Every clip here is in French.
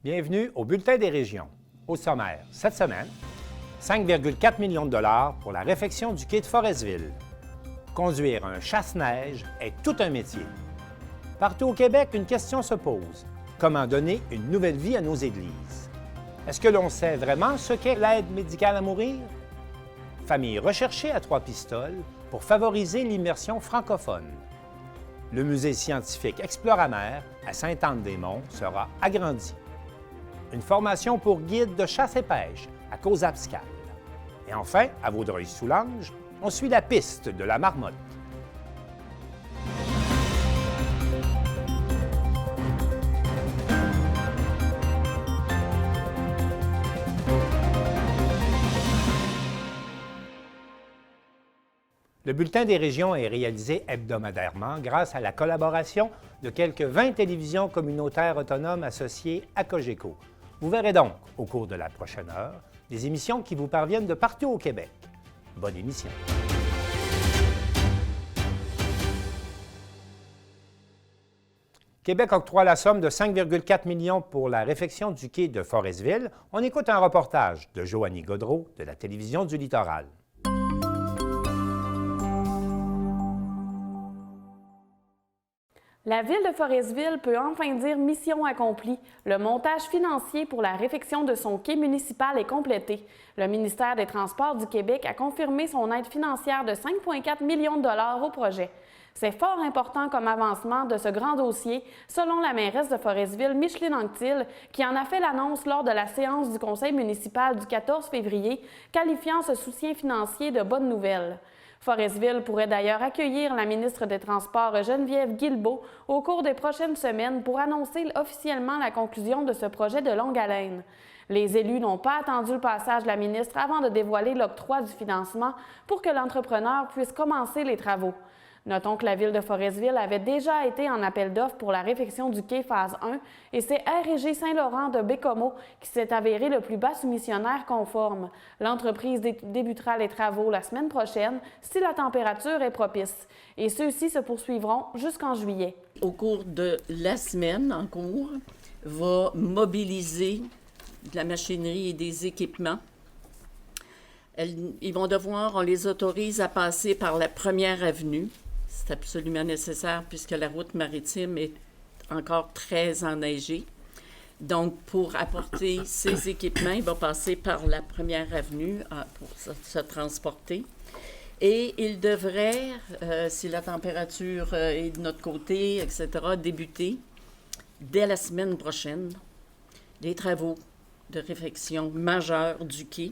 Bienvenue au Bulletin des régions. Au sommaire, cette semaine, 5,4 millions de dollars pour la réfection du quai de Forestville. Conduire un chasse-neige est tout un métier. Partout au Québec, une question se pose. Comment donner une nouvelle vie à nos églises? Est-ce que l'on sait vraiment ce qu'est l'aide médicale à mourir? Famille recherchée à Trois-Pistoles pour favoriser l'immersion francophone. Le musée scientifique Exploramer à Sainte-Anne-des-Monts sera agrandi. Une formation pour guide de chasse et pêche à Causa-Abscal. Et enfin, à Vaudreuil-Soulanges, on suit la piste de la marmotte. Le Bulletin des régions est réalisé hebdomadairement grâce à la collaboration de quelques 20 télévisions communautaires autonomes associées à Cogeco. Vous verrez donc, au cours de la prochaine heure, des émissions qui vous parviennent de partout au Québec. Bonne émission. Québec octroie la somme de 5,4 millions pour la réfection du quai de Forestville. On écoute un reportage de Joanie Gaudreault de la Télévision du Littoral. La Ville de Forestville peut enfin dire mission accomplie. Le montage financier pour la réfection de son quai municipal est complété. Le ministère des Transports du Québec a confirmé son aide financière de 5,4 millions de dollars au projet. C'est fort important comme avancement de ce grand dossier, selon la mairesse de Forestville, Micheline Anctil, qui en a fait l'annonce lors de la séance du conseil municipal du 14 février, qualifiant ce soutien financier de bonne nouvelle. Forestville pourrait d'ailleurs accueillir la ministre des Transports Geneviève Guilbeault au cours des prochaines semaines pour annoncer officiellement la conclusion de ce projet de longue haleine. Les élus n'ont pas attendu le passage de la ministre avant de dévoiler l'octroi du financement pour que l'entrepreneur puisse commencer les travaux. Notons que la Ville de Forestville avait déjà été en appel d'offres pour la réfection du quai phase 1 et c'est RG Saint-Laurent de Bécomo qui s'est avéré le plus bas soumissionnaire conforme. L'entreprise débutera les travaux la semaine prochaine si la température est propice et ceux-ci se poursuivront jusqu'en juillet. Au cours de la semaine en cours, va mobiliser de la machinerie et des équipements. Ils vont devoir, on les autorise à passer par la première avenue. C'est absolument nécessaire puisque la route maritime est encore très enneigée. Donc, pour apporter ces équipements, il va passer par la première avenue pour se transporter. Et il devrait, si la température est de notre côté, etc., débuter dès la semaine prochaine les travaux de réfection majeurs du quai.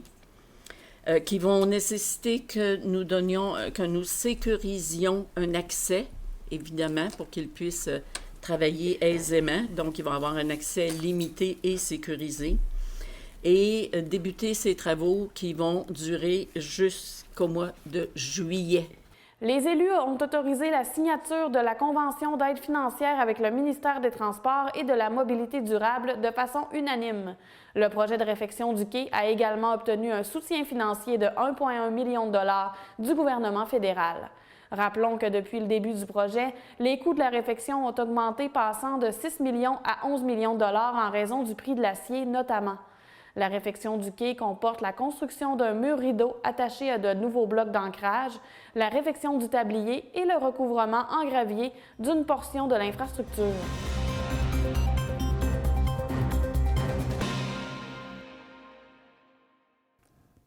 Qui vont nécessiter que nous sécurisions un accès, évidemment, pour qu'ils puissent travailler aisément. Donc, ils vont avoir un accès limité et sécurisé. Et débuter ces travaux qui vont durer jusqu'au mois de juillet. Les élus ont autorisé la signature de la convention d'aide financière avec le ministère des Transports et de la Mobilité durable de façon unanime. Le projet de réfection du quai a également obtenu un soutien financier de 1,1 million de dollars du gouvernement fédéral. Rappelons que depuis le début du projet, les coûts de la réfection ont augmenté passant de 6 millions à 11 millions de dollars en raison du prix de l'acier notamment. La réfection du quai comporte la construction d'un mur rideau attaché à de nouveaux blocs d'ancrage, la réfection du tablier et le recouvrement en gravier d'une portion de l'infrastructure.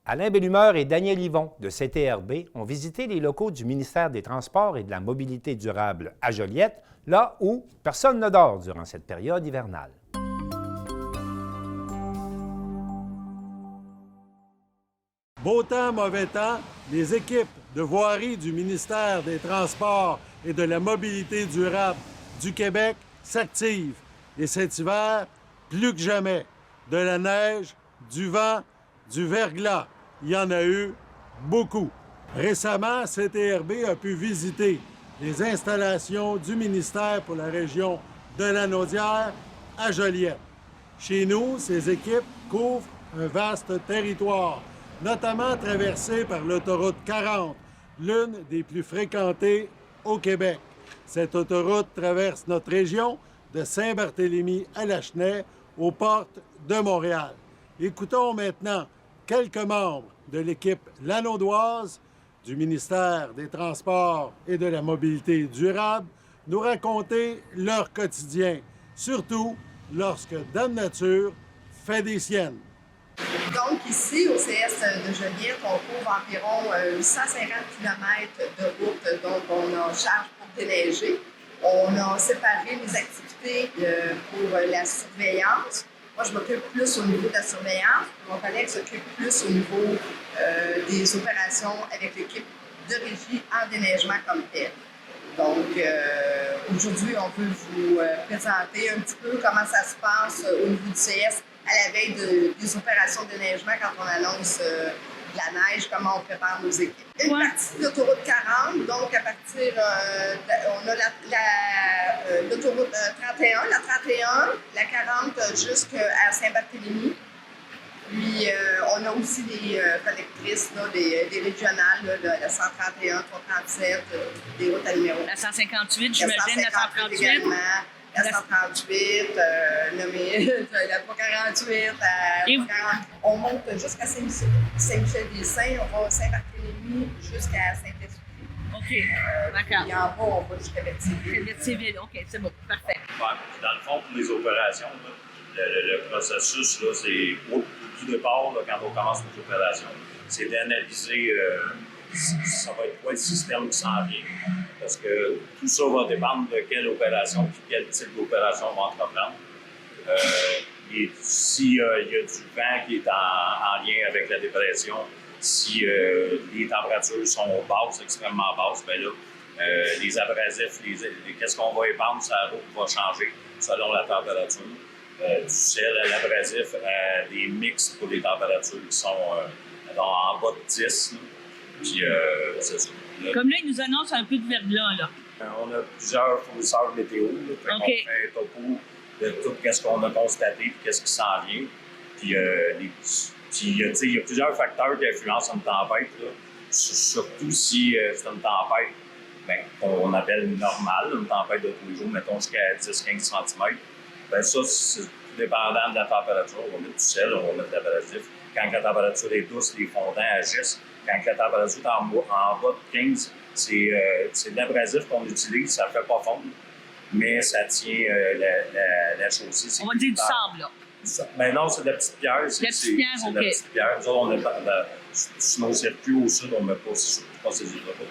Alain Bellumeur et Daniel Yvon de CTRB ont visité les locaux du ministère des Transports et de la Mobilité durable à Joliette, là où personne ne dort durant cette période hivernale. Beau temps, mauvais temps, les équipes de voirie du ministère des Transports et de la Mobilité durable du Québec s'activent. Et cet hiver, plus que jamais, de la neige, du vent, du verglas. Il y en a eu beaucoup. Récemment, CTRB a pu visiter les installations du ministère pour la région de Lanaudière à Joliette. Chez nous, ces équipes couvrent un vaste territoire, notamment traversé par l'autoroute 40, l'une des plus fréquentées au Québec. Cette autoroute traverse notre région de Saint-Barthélemy à Lachenay, aux portes de Montréal. Écoutons maintenant quelques membres de l'équipe lanaudoise du ministère des Transports et de la Mobilité durable nous raconter leur quotidien, surtout lorsque Dame Nature fait des siennes. Donc ici, au CS de Joliette, on couvre environ 850 km de route dont on a charge pour déneiger. On a séparé les activités pour la surveillance. Moi, je m'occupe plus au niveau de la surveillance. Mon collègue s'occupe plus au niveau des opérations avec l'équipe de régie en déneigement comme tel. Donc, aujourd'hui, on peut vous présenter un petit peu comment ça se passe au niveau du CS à la veille des opérations de déneigement quand on annonce de la neige, comment on prépare nos équipes. Une partie de l'autoroute 40, donc à partir, on a l'autoroute 31, la 31, la 40 jusqu'à Saint-Barthélemy. Puis, on a aussi des collectrices, là, des régionales, là, la 131, 337, des routes à numéro. La 158, j'imagine, la 138. Également, la 138, la 348, la 340. On monte jusqu'à Saint-Michel-des-Saints, on va à Saint-Barthélemy jusqu'à Saint-Esprit. OK, d'accord. Puis en bas, on va jusqu'à Berthierville. Berthierville, OK, c'est bon, parfait. Ouais, dans le fond, pour les opérations, là, le processus, là, c'est au tout départ, là, quand on commence les opérations, c'est d'analyser ça va être quoi le système qui s'en vient. Parce que tout ça va dépendre de quelle opération et quel type d'opération on va entreprendre. Et s'il y a du vent qui est en lien avec la dépression, si les températures sont basses, extrêmement basses, bien là, les abrasifs, qu'est-ce qu'on va épandre sur la route va changer selon la température. Du sel à l'abrasif à des mix pour les températures qui sont en bas de 10. Là. Puis, c'est ça. Comme là, ils nous annoncent un peu de verglas, là. On a plusieurs fournisseurs météo. Là, on fait un topo de tout ce qu'on a constaté et qu'est-ce qui s'en vient. Puis, il y a plusieurs facteurs qui influencent une tempête. Là. Surtout si c'est une tempête qu'on appelle normale, une tempête de tous les jours, mettons jusqu'à 10-15 cm. Bien, ça, c'est tout dépendant de la température. On va mettre du sel, on va mettre de l'abrasif. Quand la température est douce, les fondants agissent. Quand la température est en bas de 15, c'est de l'abrasif qu'on utilise, ça ne fait pas fondre, mais ça tient la chaussée. On va dire du sable, là. Ben non, c'est de la petite pierre. La petite pierre, OK. De la petite pierre. Nous autres, sur nos circuits au sud, on ne met pas, c'est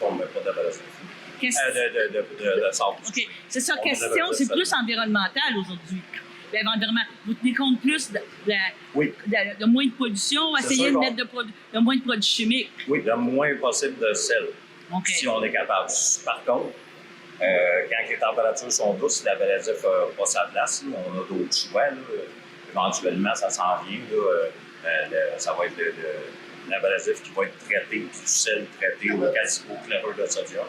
on ne met pas d'abrasif. De sable. OK. C'est ça, question, c'est plus environnemental aujourd'hui. L'environnement, vous tenez compte plus de moins de pollution, essayer de mettre de moins de produits chimiques. Oui, le moins possible de sel, si on est capable. Par contre, quand les températures sont douces, l'abrasif n'a pas sa place. Là, on a d'autres choix. Là. Éventuellement, ça s'en vient. Là, ça va être l'abrasif qui va être traité, puis du sel traité au chlorure de sodium.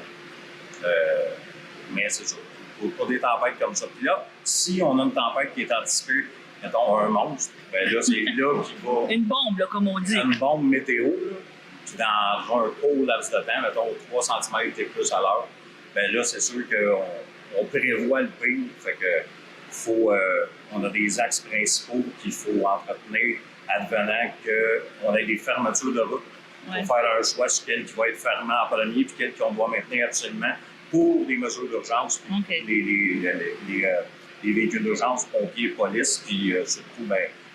Mais c'est ça. Pour des tempêtes comme ça. Puis là, si on a une tempête qui est anticipée, mettons un monstre, bien là, c'est là qu'il va... Une bombe, là, comme on dit. Une bombe météo, là, puis dans un court laps de temps, mettons 3 cm et plus à l'heure, bien là, c'est sûr qu'on prévoit le pire. Fait que on a des axes principaux qu'il faut entretenir advenant qu'on ait des fermetures de route pour faire un choix sur quel qui va être fermé en premier puis quel qu'on doit maintenir absolument pour les mesures d'urgence, les véhicules d'urgence, pompiers, police, puis surtout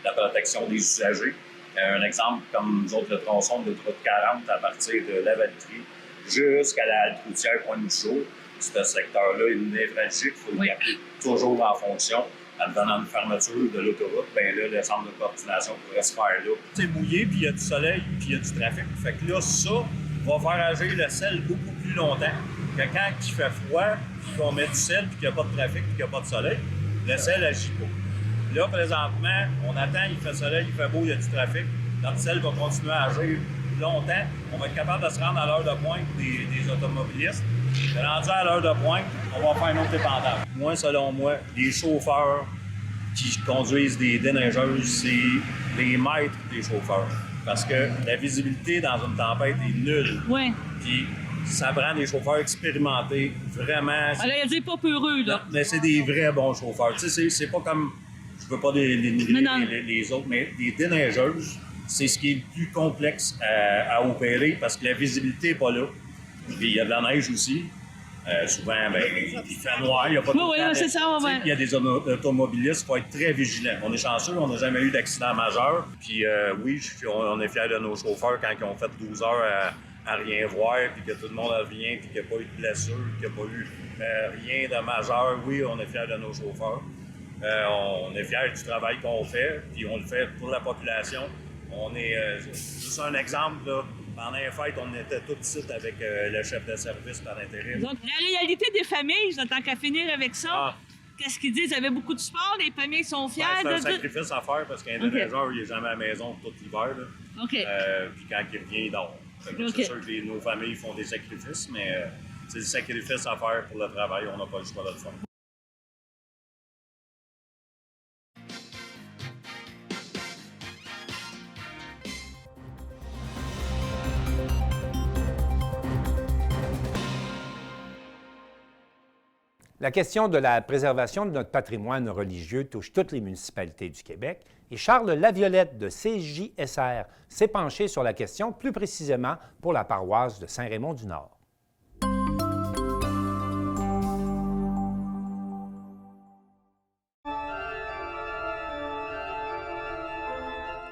la protection des usagers. Un exemple, comme nous autres, le tronçon de l'autoroute 40 à partir de la Valtrie jusqu'à la halte routière Pointe-du-Jour, ce secteur-là est névralgique, il faut le garder toujours en fonction. En donnant une fermeture de l'autoroute, bien là, le centre de coordination pourrait se faire là. C'est mouillé, puis il y a du soleil, puis il y a du trafic. Fait que là, ça va faire agir le sel beaucoup plus longtemps que quand il fait froid, puis qu'on met du sel, puis qu'il n'y a pas de trafic, puis qu'il n'y a pas de soleil. Le sel agit pas. Là, présentement, on attend, il fait soleil, il fait beau, il y a du trafic. Notre sel va continuer à agir longtemps. On va être capable de se rendre à l'heure de pointe des automobilistes. Rendu à l'heure de pointe, on va faire un autre dépendable. Moi, selon moi, les chauffeurs qui conduisent des déneigeuses, c'est les maîtres des chauffeurs. Parce que la visibilité dans une tempête est nulle. Oui. Puis ça prend des chauffeurs expérimentés, vraiment. Alors, il y a des pas peureux, là. Mais c'est des vrais bons chauffeurs. Tu sais, c'est pas comme. je veux pas les autres, mais les déneigeuses, c'est ce qui est le plus complexe à opérer parce que la visibilité n'est pas là. Puis il y a de la neige aussi. Souvent, il fait noir, il n'y a pas de temps. C'est ça, ouais. Il y a des automobilistes, il faut être très vigilant. On est chanceux, on n'a jamais eu d'accident majeur. Puis oui, on est fiers de nos chauffeurs quand ils ont fait 12 heures à rien voir, puis que tout le monde revient, puis qu'il n'y a pas eu de blessure, qu'il n'y a pas eu rien de majeur. Oui, on est fiers de nos chauffeurs. On est fiers du travail qu'on fait, puis on le fait pour la population. On est juste un exemple, là. Pendant les fêtes, on était tous ici avec le chef de service par intérim. Donc, la réalité des familles, tant qu'à finir avec ça, qu'est-ce qu'ils disent? Ils avaient beaucoup de sport, les familles sont fiers. C'est un sacrifice à faire parce qu'un déneigeur, il n'est jamais à la maison tout l'hiver. Puis quand il revient, il dort. C'est sûr que nos familles font des sacrifices, mais c'est le sacrifice à faire pour le travail. On n'a pas le choix de le faire. La question de la préservation de notre patrimoine religieux touche toutes les municipalités du Québec et Charles Laviolette de CJSR s'est penché sur la question, plus précisément pour la paroisse de Saint-Raymond-du-Nord.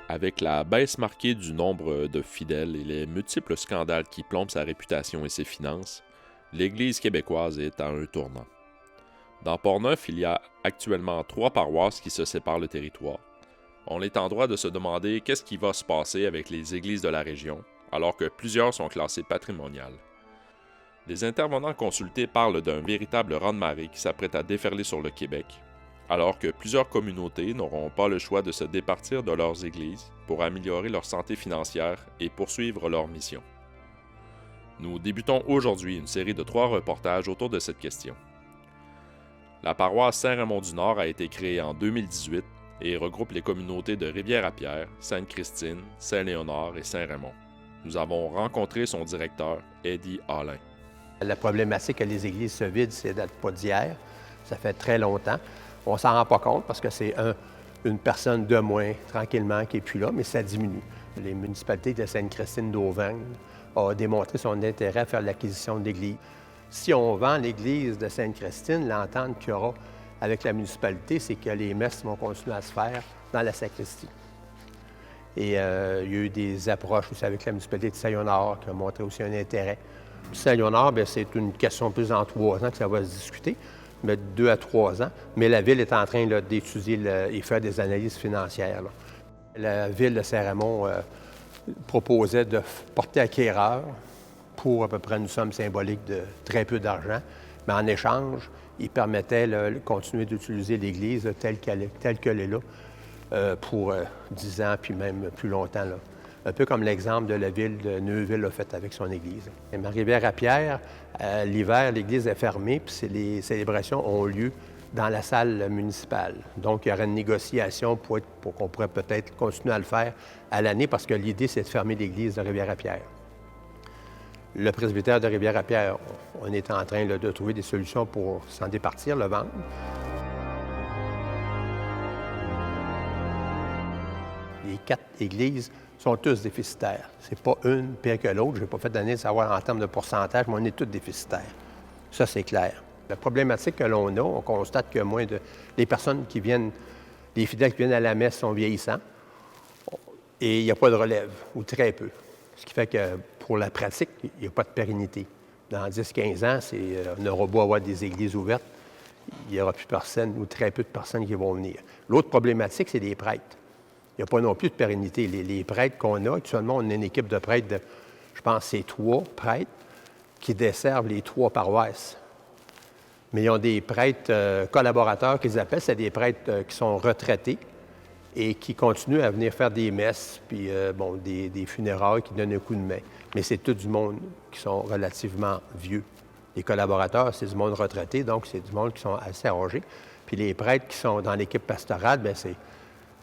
Avec la baisse marquée du nombre de fidèles et les multiples scandales qui plombent sa réputation et ses finances, l'Église québécoise est à un tournant. Dans Portneuf, il y a actuellement 3 paroisses qui se séparent le territoire. On est en droit de se demander qu'est-ce qui va se passer avec les églises de la région, alors que plusieurs sont classées patrimoniales. Les intervenants consultés parlent d'un véritable raz-de-marée qui s'apprête à déferler sur le Québec, alors que plusieurs communautés n'auront pas le choix de se départir de leurs églises pour améliorer leur santé financière et poursuivre leur mission. Nous débutons aujourd'hui une série de 3 reportages autour de cette question. La paroisse Saint-Raymond-du-Nord a été créée en 2018 et regroupe les communautés de Rivière-à-Pierre, Sainte-Christine, Saint-Léonard et Saint-Raymond. Nous avons rencontré son directeur, Eddie Allain. La problématique que les églises se vident, c'est date pas d'hier. Ça fait très longtemps. On s'en rend pas compte parce que c'est une personne de moins, tranquillement, qui n'est plus là, mais ça diminue. Les municipalités de Sainte-Christine d'Auvergne ont démontré son intérêt à faire l'acquisition d'églises. Si on vend l'église de Sainte-Christine, l'entente qu'il y aura avec la municipalité, c'est que les messes vont continuer à se faire dans la sacristie. Et il y a eu des approches aussi avec la municipalité de Saint-Léonard qui a montré aussi un intérêt. Saint-Léonard, c'est une question plus en 3 ans que ça va se discuter, mais 2 à 3 ans. Mais la Ville est en train d'étudier et faire des analyses financières. La Ville de Saint-Raymond proposait de porter acquéreur pour à peu près une somme symbolique de très peu d'argent. Mais en échange, il permettait de continuer d'utiliser l'Église telle qu'elle est là pour 10 ans, puis même plus longtemps. Là. Un peu comme l'exemple de la ville de Neuville a fait avec son Église. Et Rivière-à-Pierre, l'hiver, l'Église est fermée, puis les célébrations ont lieu dans la salle municipale. Donc, il y aurait une négociation pour qu'on pourrait peut-être continuer à le faire à l'année, parce que l'idée, c'est de fermer l'Église de Rivière-à-Pierre. Le presbytère de Rivière-à-Pierre, on est en train de trouver des solutions pour s'en départir, le vendre. Les 4 églises sont tous déficitaires. C'est pas une pire que l'autre. Je n'ai pas fait d'année de savoir en termes de pourcentage, mais on est tous déficitaires. Ça, c'est clair. La problématique que l'on a, on constate que les personnes qui viennent, les fidèles qui viennent à la messe sont vieillissants et il n'y a pas de relève, ou très peu. Ce qui fait que pour la pratique, il n'y a pas de pérennité. Dans 10-15 ans, on aura beau avoir des églises ouvertes, il n'y aura plus personne ou très peu de personnes qui vont venir. L'autre problématique, c'est les prêtres. Il n'y a pas non plus de pérennité. Les prêtres qu'on a, actuellement, on a une équipe de prêtres de, je pense, c'est 3 prêtres qui desservent les 3 paroisses. Mais ils ont des prêtres collaborateurs qu'ils appellent, c'est des prêtres qui sont retraités et qui continuent à venir faire des messes, puis des funérailles qui donnent un coup de main. Mais c'est tout du monde qui sont relativement vieux. Les collaborateurs, c'est du monde retraité, donc c'est du monde qui sont assez âgés. Puis les prêtres qui sont dans l'équipe pastorale, bien,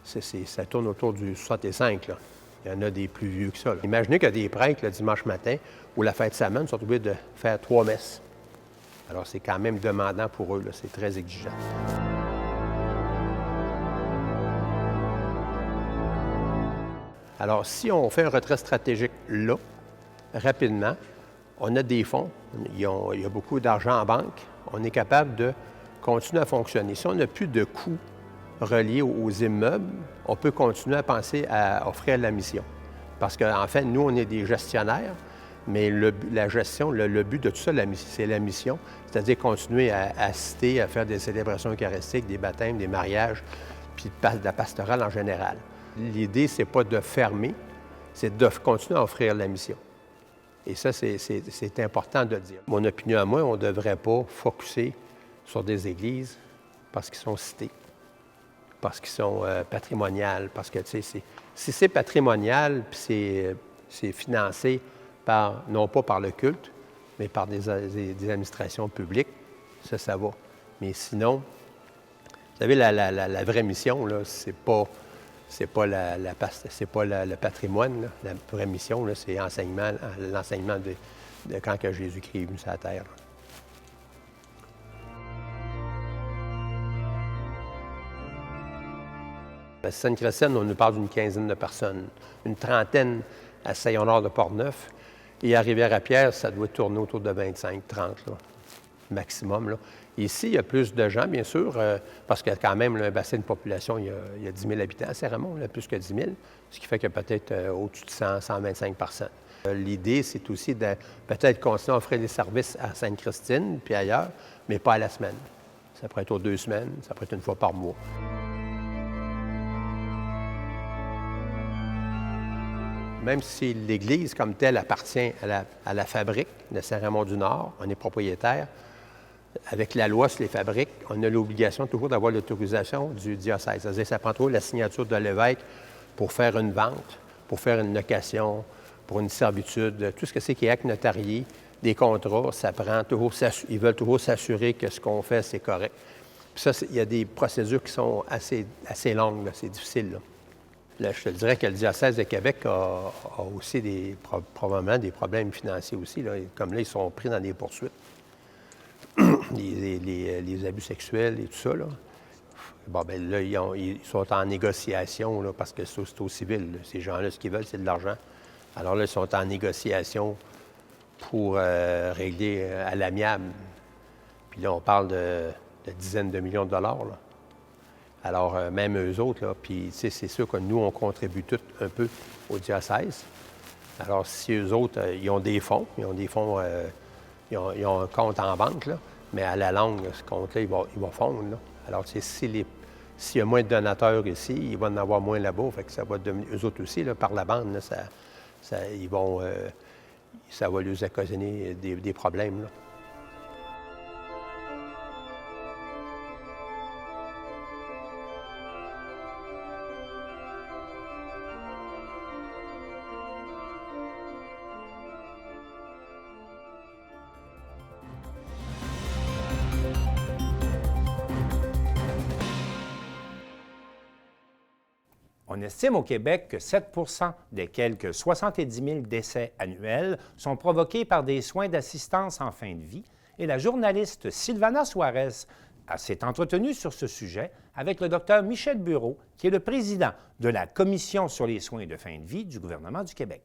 ça tourne autour du 65, là. Il y en a des plus vieux que ça, là. Imaginez qu'il y a des prêtres le dimanche matin ou la fête de semaine sont obligés de faire 3 messes. Alors, c'est quand même demandant pour eux, là. C'est très exigeant. Alors, si on fait un retrait stratégique là, rapidement, on a des fonds, il y a beaucoup d'argent en banque, on est capable de continuer à fonctionner. Si on n'a plus de coûts reliés aux immeubles, on peut continuer à penser à offrir la mission. Parce qu'en fait, nous, on est des gestionnaire, mais la gestion, le but de tout ça, c'est la mission, c'est-à-dire continuer à assister, à faire des célébrations eucharistiques, des baptêmes, des mariages, puis de la pastorale en général. L'idée, c'est pas de fermer, c'est de continuer à offrir la mission. Et ça, c'est important de le dire. Mon opinion à moi, on ne devrait pas focusser sur des églises parce qu'ils sont cités, parce qu'ils sont patrimoniales, parce que, tu sais, si c'est patrimonial, puis c'est financé non pas par le culte, mais par des administrations publiques, ça va. Mais sinon, vous savez, la vraie mission, là, c'est pas le patrimoine. Là. La vraie mission, là, c'est l'enseignement de quand que Jésus-Christ est venu sur la terre. À Sainte-Christine, on nous parle d'une quinzaine de personnes, une trentaine à Saint-Honoré de Portneuf. Et à Rivière-à-Pierre, ça doit tourner autour de 25, 30, là, maximum. Là. Ici, il y a plus de gens, bien sûr, parce qu'il y a quand même un bassin de population, il y a 10 000 habitants à Saint-Raymond, plus que 10 000, ce qui fait qu'il y a peut-être au-dessus de 100, 125 personnes. L'idée, c'est aussi de peut-être continuer à offrir des services à Sainte-Christine, puis ailleurs, mais pas à la semaine. Ça pourrait être aux 2 semaines, ça pourrait être une fois par mois. Même si l'Église comme telle appartient à la fabrique de Saint-Raymond-du-Nord, on est propriétaire, avec la loi sur les fabriques, on a l'obligation toujours d'avoir l'autorisation du diocèse. C'est-à-dire que ça prend toujours la signature de l'évêque pour faire une vente, pour faire une location, pour une servitude, tout ce que c'est qui est acte notarié, des contrats, ça prend toujours, ils veulent toujours s'assurer que ce qu'on fait, c'est correct. Puis ça, il y a des procédures qui sont assez longues, c'est difficile, là. Là, je te dirais que le diocèse de Québec a aussi probablement des problèmes financiers aussi. Là. Comme là, ils sont pris dans des poursuites. les abus sexuels et tout ça. Là. Bon, bien là, ils sont en négociation là, parce que c'est au civil. Là. Ces gens-là, ce qu'ils veulent, c'est de l'argent. Alors là, ils sont en négociation pour régler à l'amiable. Puis là, on parle de dizaines de millions de dollars. Là. Alors, même eux autres, là, puis c'est sûr que nous, on contribue tous un peu au diocèse. Alors, si eux autres, ils ont des fonds, ils ont un compte en banque, là, mais à la longue, ce compte-là, il va fondre. Là. Alors, s'il y a moins de donateurs ici, il va en avoir moins là-bas. Fait que ça va devenir, eux autres aussi, là, par la bande, là, ça va leur occasionner des problèmes. Là. On estime au Québec que 7 des quelques 70 000 décès annuels sont provoqués par des soins d'assistance en fin de vie et la journaliste Sylvana Suarez s'est entretenue sur ce sujet avec le docteur Michel Bureau, qui est le président de la Commission sur les soins de fin de vie du gouvernement du Québec.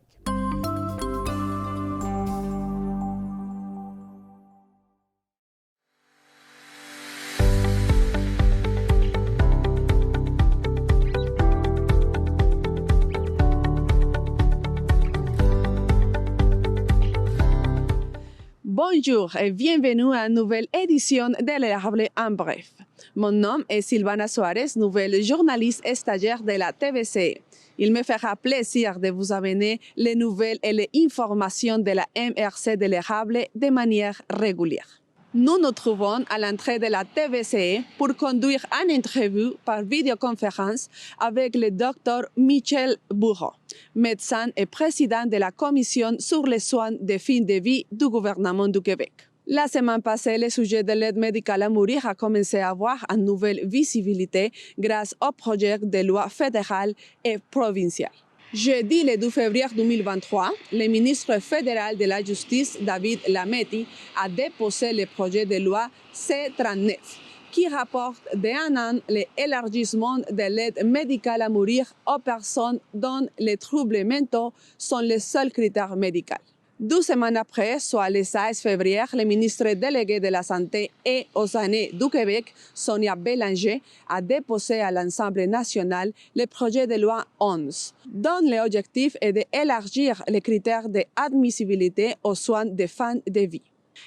Bonjour et bienvenue à une nouvelle édition de L'Érable en bref. Mon nom est Sylvana Suarez, nouvelle journaliste stagiaire de la TVC. Il me fera plaisir de vous amener les nouvelles et les informations de la MRC de l'Érable de manière régulière. Nous nous trouvons à l'entrée de la TVC pour conduire une interview par vidéoconférence avec le Dr Michel Bureau, médecin et président de la Commission sur les soins de fin de vie du gouvernement du Québec. La semaine passée, le sujet de l'aide médicale à mourir a commencé à avoir une nouvelle visibilité grâce au projet de loi fédéral et provincial. Jeudi, le 2 février 2023, le ministre fédéral de la Justice, David Lametti, a déposé le projet de loi C-39, qui rapporte d'un an l'élargissement de l'aide médicale à mourir aux personnes dont les troubles mentaux sont les seuls critères médicaux. 2 semaines après, soit le 16 février, le ministre délégué de la Santé et aux aînés du Québec, Sonia Bélanger, a déposé à l'Assemblée nationale le projet de loi 11, dont l'objectif est d'élargir les critères d'admissibilité aux soins de fin de vie.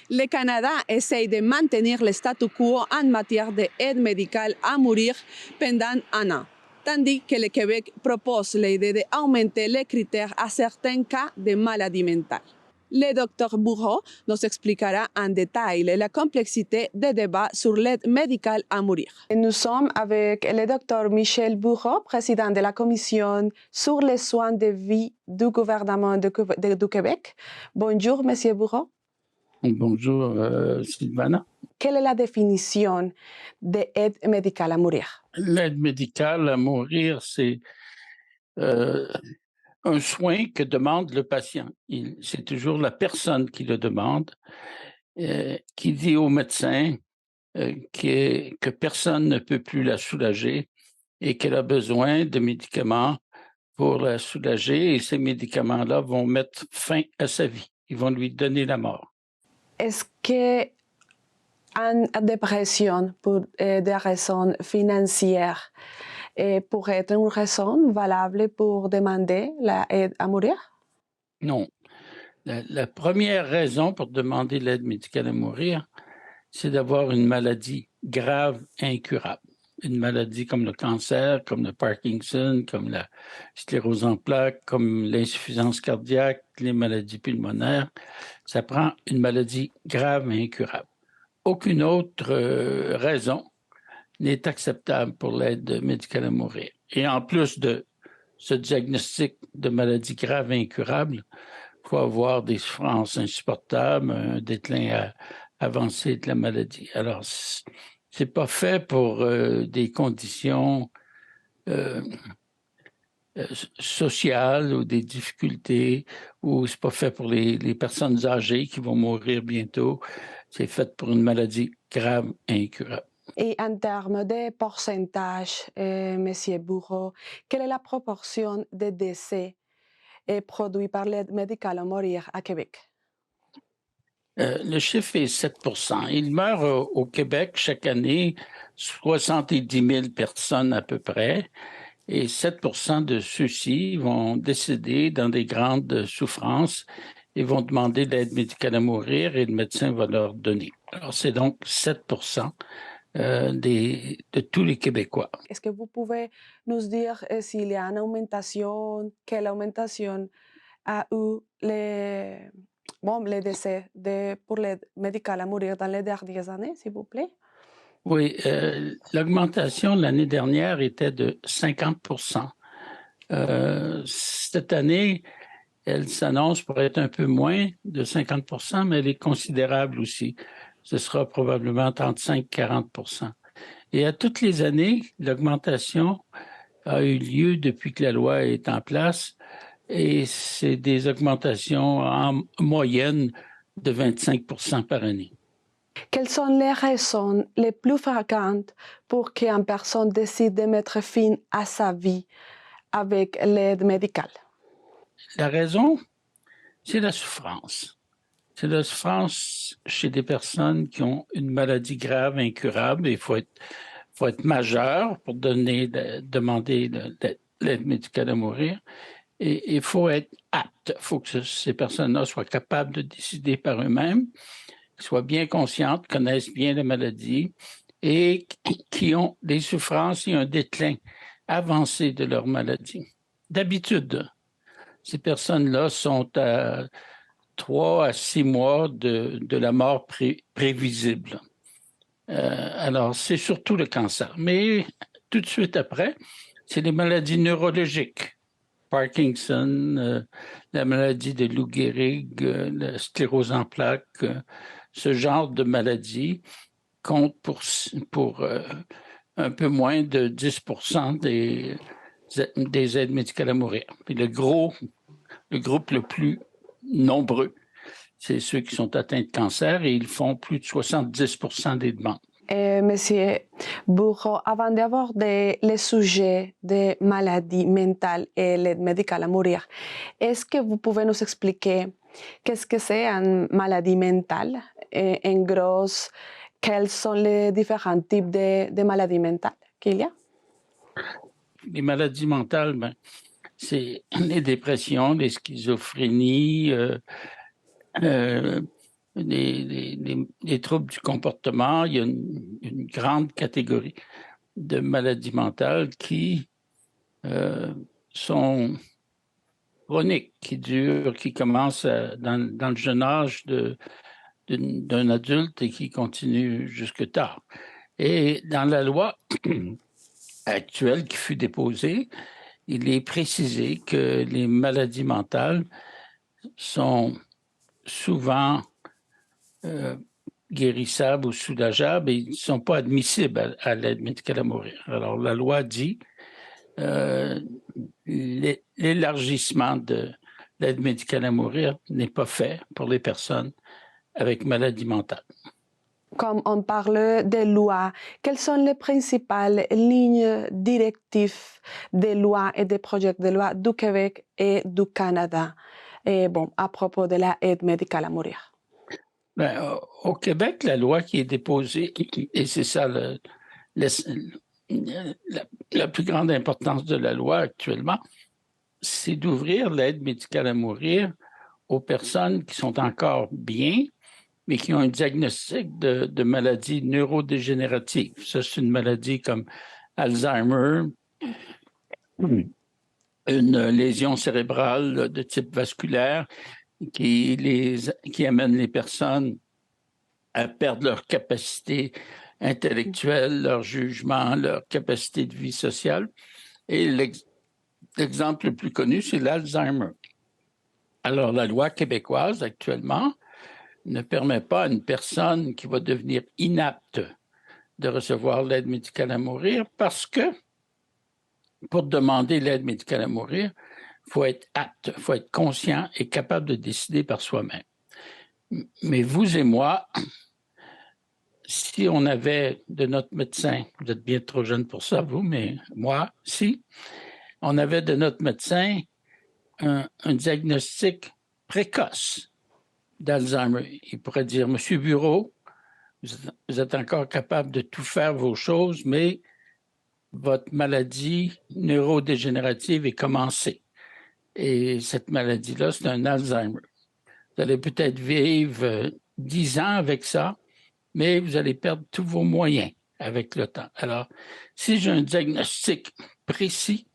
Le Canada essaie de maintenir le statu quo en matière d'aide médicale à mourir pendant un an, tandis que le Québec propose l'idée d'augmenter les critères à certains cas de maladie mentale. Le Dr Bourreau nous expliquera en détail la complexité des débats sur l'aide médicale à mourir. Nous sommes avec le Dr Michel Bourreau, président de la Commission sur les soins de vie du gouvernement du Québec. Bonjour, Monsieur Bourreau. Bonjour, Sylvana. Quelle est la définition d'aide médicale à mourir? L'aide médicale à mourir, c'est un soin que demande le patient. C'est toujours la personne qui le demande, qui dit au médecin que personne ne peut plus la soulager et qu'elle a besoin de médicaments pour la soulager, et ces médicaments-là vont mettre fin à sa vie. Ils vont lui donner la mort. Est-ce qu'une dépression pour des raisons financières pourrait être une raison valable pour demander l'aide à mourir? Non. La première raison pour demander l'aide médicale à mourir, c'est d'avoir une maladie grave et incurable. Une maladie comme le cancer, comme le Parkinson, comme la sclérose en plaques, comme l'insuffisance cardiaque, les maladies pulmonaires. Ça prend une maladie grave et incurable. Aucune autre raison n'est acceptable pour l'aide médicale à mourir. Et en plus de ce diagnostic de maladie grave et incurable, il faut avoir des souffrances insupportables, un déclin avancé de la maladie. Alors, c'est pas fait pour des conditions sociales ou des difficultés, ou c'est pas fait pour les personnes âgées qui vont mourir bientôt. C'est fait pour une maladie grave et incurable. Et en termes de pourcentage, M. Bourreau, quelle est la proportion de décès produits par l'aide médicale à mourir à Québec? Le chiffre est 7 %. Il meurt au Québec chaque année 70 000 personnes à peu près, et 7 % de ceux-ci vont décéder dans des grandes souffrances et vont demander l'aide médicale à mourir, et le médecin va leur donner. Alors, c'est donc 7 % de tous les Québécois. Est-ce que vous pouvez nous dire s'il y a une augmentation, quelle augmentation a eu les décès pour l'aide médicale à mourir dans les dernières années, s'il vous plaît? Oui, l'augmentation l'année dernière était de 50 %. Cette année, elle s'annonce pour être un peu moins de 50 %, mais elle est considérable aussi. Ce sera probablement 35-40 %. Et à toutes les années, l'augmentation a eu lieu depuis que la loi est en place, et c'est des augmentations en moyenne de 25 % par année. Quelles sont les raisons les plus fréquentes pour qu'une personne décide de mettre fin à sa vie avec l'aide médicale? La raison, c'est la souffrance. C'est la souffrance chez des personnes qui ont une maladie grave, incurable. Il faut être majeur pour demander l'aide médicale à mourir. Et il faut être apte. Il faut que ces personnes-là soient capables de décider par eux-mêmes, soient bien conscientes, connaissent bien la maladie et qui ont des souffrances et un déclin avancé de leur maladie. D'habitude, ces personnes-là sont à 3 à 6 mois de la mort prévisible. Alors, c'est surtout le cancer. Mais tout de suite après, c'est les maladies neurologiques. Parkinson, la maladie de Lou Gehrig, la sclérose en plaques, ce genre de maladies compte pour un peu moins de 10 % des aides médicales à mourir. Puis le groupe le plus nombreux, c'est ceux qui sont atteints de cancer, et ils font plus de 70 % des demandes. Monsieur Bourreau, avant d'aborder le sujet des maladies mentales et l'aide médicale à mourir, est-ce que vous pouvez nous expliquer qu'est-ce que c'est une maladie mentale? Et en gros, quels sont les différents types de maladies mentales qu'il y a? Les maladies mentales, c'est les dépressions, les schizophrénies, les troubles du comportement. Il y a une grande catégorie de maladies mentales qui sont chroniques, qui durent, qui commencent dans le jeune âge d'un adulte et qui continuent jusque tard. Et dans la loi actuelle qui fut déposée, il est précisé que les maladies mentales sont souvent guérissables ou soulageables et ils ne sont pas admissibles à l'aide médicale à mourir. Alors, la loi dit l'élargissement de l'aide médicale à mourir n'est pas fait pour les personnes avec maladie mentale. Comme on parle des lois, quelles sont les principales lignes directives des lois et des projets de loi du Québec et du Canada à propos de l'aide médicale à mourir? Au Québec, la loi qui est déposée, et c'est ça la plus grande importance de la loi actuellement, c'est d'ouvrir l'aide médicale à mourir aux personnes qui sont encore bien, mais qui ont un diagnostic de maladie neurodégénérative. Ça, c'est une maladie comme Alzheimer, une lésion cérébrale de type vasculaire qui amène les personnes à perdre leur capacité intellectuelle, leur jugement, leur capacité de vie sociale. Et l'exemple le plus connu, c'est l'Alzheimer. Alors, la loi québécoise, actuellement, ne permet pas à une personne qui va devenir inapte de recevoir l'aide médicale à mourir parce que pour demander l'aide médicale à mourir, il faut être apte, il faut être conscient et capable de décider par soi-même. Mais vous et moi, si on avait de notre médecin, vous êtes bien trop jeune pour ça, vous, mais moi, si on avait de notre médecin un diagnostic précoce d'Alzheimer, il pourrait dire, Monsieur Bureau, vous êtes encore capable de tout faire vos choses, mais votre maladie neurodégénérative est commencée. Et cette maladie-là, c'est un Alzheimer. Vous allez peut-être vivre 10 ans avec ça, mais vous allez perdre tous vos moyens avec le temps. Alors, si j'ai un diagnostic précis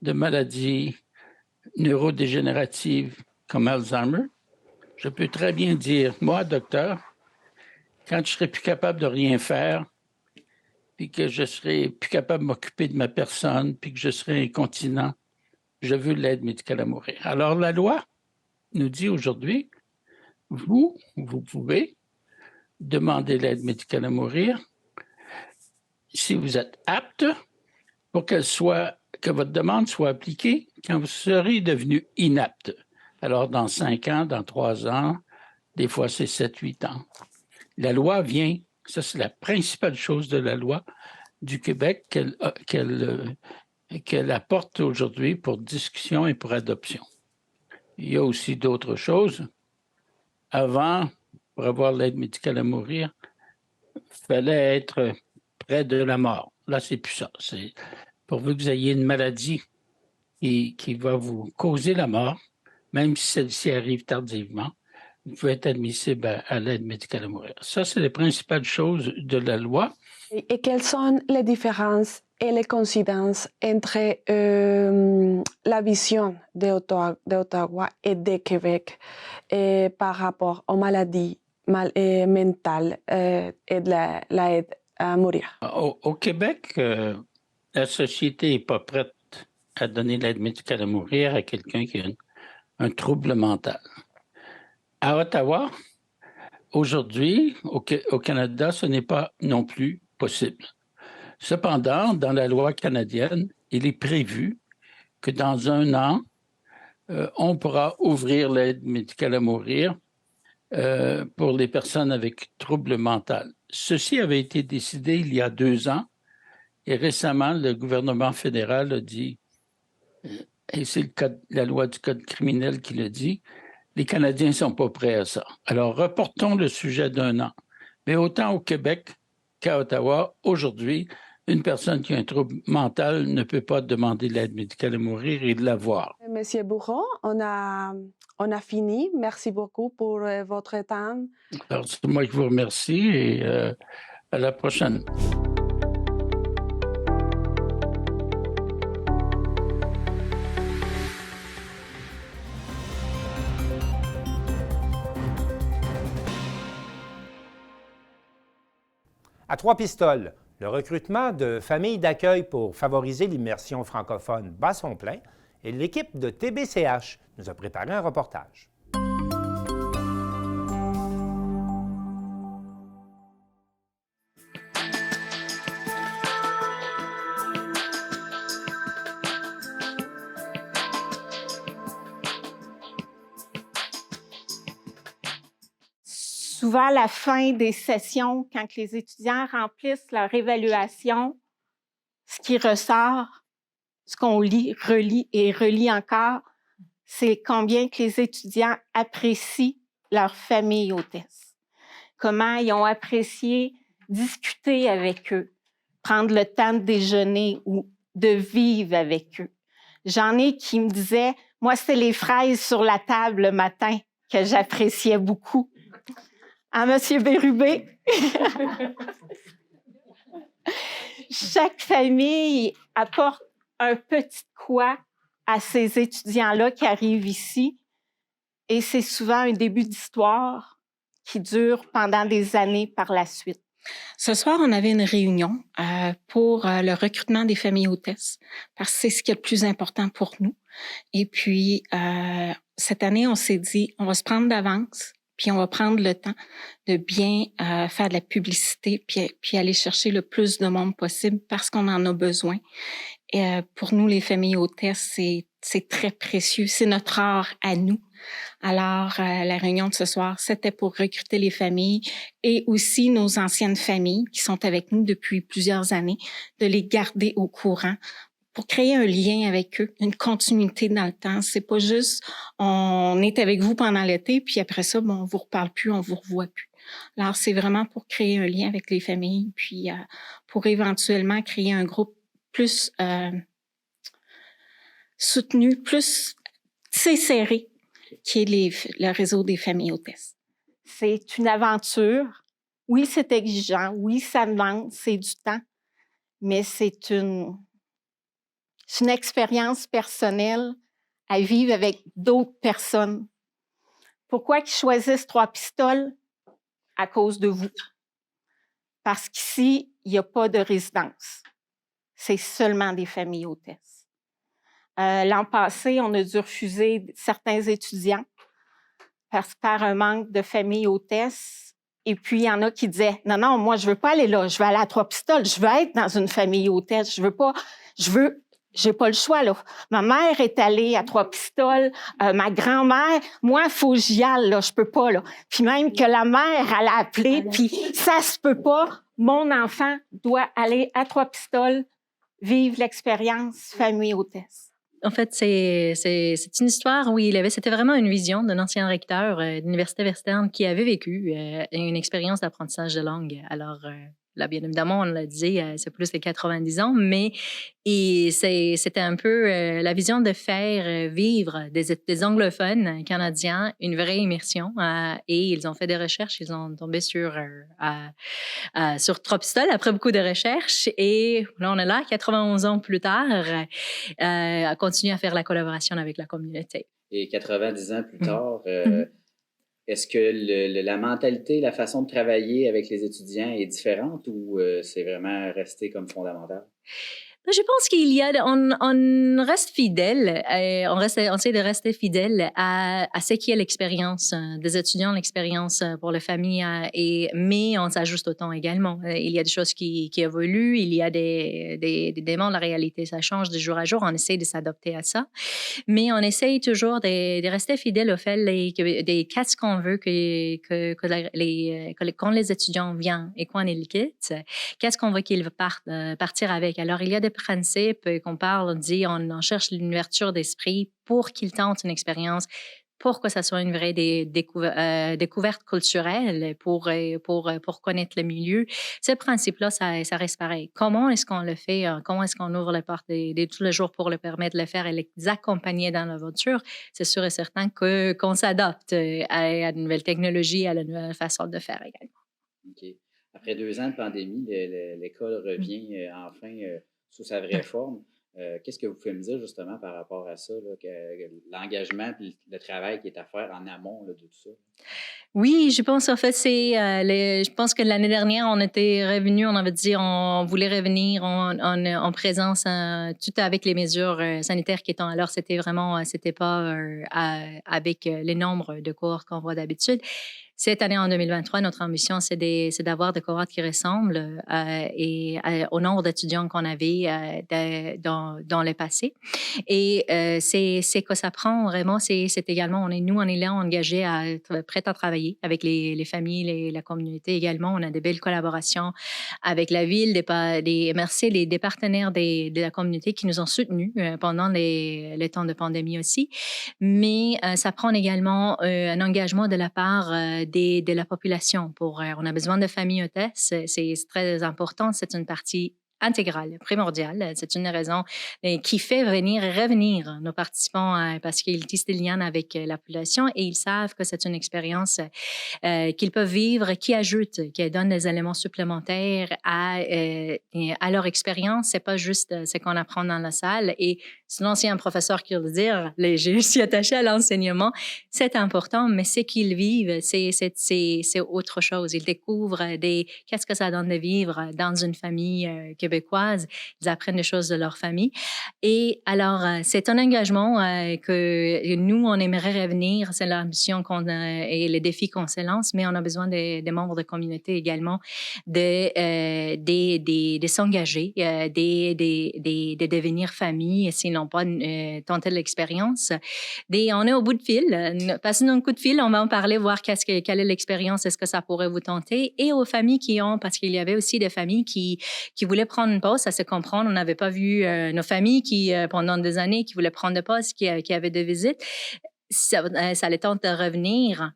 de maladie neurodégénérative comme Alzheimer, je peux très bien dire, moi, docteur, quand je serai plus capable de rien faire, puis que je serai plus capable de m'occuper de ma personne, puis que je serai incontinent, je veux l'aide médicale à mourir. Alors, la loi nous dit aujourd'hui, vous pouvez demander l'aide médicale à mourir si vous êtes apte pour que votre demande soit appliquée quand vous serez devenu inapte. Alors, dans 5 ans, dans 3 ans, des fois, c'est 7-8 ans. La loi vient, ça c'est la principale chose de la loi du Québec qu'elle apporte aujourd'hui pour discussion et pour adoption. Il y a aussi d'autres choses. Avant, pour avoir l'aide médicale à mourir, il fallait être près de la mort. Là, c'est plus ça. C'est pourvu que vous ayez une maladie qui va vous causer la mort, même si celle-ci arrive tardivement, vous pouvez être admissible à l'aide médicale à mourir. Ça, c'est les principales choses de la loi. Et quelles sont les différences et les coïncidences entre la vision d'Ottawa et de Québec par rapport aux maladies mentales et de l'aide à mourir? Au Québec, la société n'est pas prête à donner l'aide médicale à mourir à quelqu'un qui a un trouble mental. À Ottawa, aujourd'hui, au Canada, ce n'est pas non plus possible. Cependant, dans la loi canadienne, il est prévu que dans 1 an, on pourra ouvrir l'aide médicale à mourir pour les personnes avec troubles mentaux. Ceci avait été décidé il y a 2 ans et récemment, le gouvernement fédéral a dit, et c'est la loi du Code criminel qui le dit, les Canadiens ne sont pas prêts à ça. Alors, reportons le sujet d'1 an. Mais autant au Québec qu'à Ottawa, aujourd'hui, une personne qui a un trouble mental ne peut pas demander l'aide médicale à mourir et de l'avoir. Monsieur Bourron, on a fini. Merci beaucoup pour votre temps. Alors, c'est moi qui vous remercie et à la prochaine. À Trois-Pistoles, le recrutement de familles d'accueil pour favoriser l'immersion francophone bat son plein et l'équipe de TBCH nous a préparé un reportage. Souvent, à la fin des sessions, quand les étudiants remplissent leur évaluation, ce qui ressort, ce qu'on lit, relit et relit encore, c'est combien que les étudiants apprécient leur famille hôtesse. Comment ils ont apprécié discuter avec eux, prendre le temps de déjeuner ou de vivre avec eux. J'en ai qui me disaient, moi, c'est les fraises sur la table le matin que j'appréciais beaucoup. À Monsieur Bérubé. Chaque famille apporte un petit quoi à ces étudiants-là qui arrivent ici. Et c'est souvent un début d'histoire qui dure pendant des années par la suite. Ce soir, on avait une réunion pour le recrutement des familles hôtesses, parce que c'est ce qui est le plus important pour nous. Et puis, cette année, on s'est dit, on va se prendre d'avance, puis on va prendre le temps de bien faire de la publicité, puis aller chercher le plus de monde possible parce qu'on en a besoin. Et pour nous, les familles hôtesses, c'est très précieux. C'est notre art à nous. Alors, la réunion de ce soir, c'était pour recruter les familles et aussi nos anciennes familles qui sont avec nous depuis plusieurs années, de les garder au courant pour créer un lien avec eux, une continuité dans le temps. C'est pas juste on est avec vous pendant l'été, puis après ça, bon, on vous reparle plus, on vous revoit plus. Alors, c'est vraiment pour créer un lien avec les familles, puis pour éventuellement créer un groupe plus soutenu, plus serré, qui est le réseau des familles hôtesses. C'est une aventure. Oui, c'est exigeant. Oui, ça demande, c'est du temps. Mais c'est une expérience personnelle à vivre avec d'autres personnes. Pourquoi ils choisissent Trois-Pistoles? À cause de vous. Parce qu'ici, il n'y a pas de résidence. C'est seulement des familles hôtesses. L'an passé, on a dû refuser certains étudiants par un manque de familles hôtesses. Et puis, il y en a qui disaient, non, non, moi, je ne veux pas aller là, je veux aller à Trois-Pistoles, je veux être dans une famille hôtesse, j'ai pas le choix, là. Ma mère est allée à Trois-Pistoles, ma grand-mère, moi, il faut que j'y aille, là, je peux pas, là. Puis même que la mère, elle a appelé, puis ça se peut pas, mon enfant doit aller à Trois-Pistoles, vivre l'expérience famille hôtesse. En fait, c'est une histoire où c'était vraiment une vision d'un ancien recteur de l'Université Western qui avait vécu une expérience d'apprentissage de langue. Alors, là, bien évidemment, on l'a dit, c'est plus de 90 ans, mais c'était un peu la vision de faire vivre des anglophones canadiens une vraie immersion. Et ils ont fait des recherches, ils ont tombé sur Trois-Pistoles après beaucoup de recherches. Et là, on est là, 91 ans plus tard, à continuer à faire la collaboration avec la communauté. Et 90 ans plus tard, est-ce que la mentalité, la façon de travailler avec les étudiants est différente ou c'est vraiment resté comme fondamental? Je pense qu'il y a, on reste fidèle, on essaie de rester fidèle à ce qui est l'expérience des étudiants, l'expérience pour les familles, mais on s'ajuste au temps également. Il y a des choses qui évoluent, il y a des demandes, la réalité, ça change de jour à jour, on essaie de s'adapter à ça, mais on essaie toujours de rester fidèle au fait qu'est-ce qu'on veut quand les étudiants viennent et quand ils quittent, qu'est-ce qu'on veut qu'ils partir avec. Alors, il y a des principes qu'on parle, on cherche l'ouverture d'esprit pour qu'ils tentent une expérience, pour que ça soit une vraie découverte culturelle, pour connaître le milieu. Ce principe-là, ça reste pareil. Comment est-ce qu'on le fait? Comment est-ce qu'on ouvre les portes de tous les jours pour le permettre de le faire et les accompagner dans l'aventure? C'est sûr et certain qu'on s'adapte à de nouvelles technologies, à la nouvelle façon de faire également. OK. Après 2 ans de pandémie, l'école revient enfin sous sa vraie forme. Qu'est-ce que vous pouvez me dire justement par rapport à ça, là, l'engagement et le travail qui est à faire en amont là, de tout ça? Oui, je pense en fait, je pense que l'année dernière, on était revenus, on avait dit on voulait revenir en présence, tout avec les mesures sanitaires qui étaient alors, c'était pas avec les nombres de cohortes qu'on voit d'habitude. Cette année, en 2023, notre ambition, c'est d'avoir des cohortes qui ressemblent au nombre d'étudiants qu'on avait dans le passé. Et c'est que ça prend vraiment, c'est également, on est là engagés, prêts à travailler avec les familles, la communauté également. On a des belles collaborations avec la ville, des partenaires de la communauté qui nous ont soutenus pendant les temps de pandémie aussi. Mais ça prend également un engagement de la part de la population. On a besoin de familles hôtesses, c'est très important, c'est une partie intégrale, primordiale. C'est une raison qui fait venir et revenir nos participants parce qu'ils tissent des liens avec la population et ils savent que c'est une expérience qu'ils peuvent vivre, qui donne des éléments supplémentaires à leur expérience. C'est pas juste ce qu'on apprend dans la salle. Et sinon, si un professeur qui veut dire, je suis attaché à l'enseignement, c'est important, mais ce qu'ils vivent, c'est autre chose. Ils découvrent qu'est-ce que ça donne de vivre dans une famille québécoise. Ils apprennent des choses de leur famille. Et alors, c'est un engagement que nous, on aimerait revenir. C'est l'ambition et les défis qu'on se lance, mais on a besoin des membres de communauté également de s'engager, de devenir famille, sinon pas tenter l'expérience. On est au bout de fil. Passez-nous un coup de fil, on va en parler, voir quelle est l'expérience, est-ce que ça pourrait vous tenter. Et aux familles parce qu'il y avait aussi des familles qui voulaient prendre une pause, ça se comprend. On n'avait pas vu nos familles qui, pendant des années, qui voulaient prendre des pauses, qui avaient des visites. Ça les tente de revenir.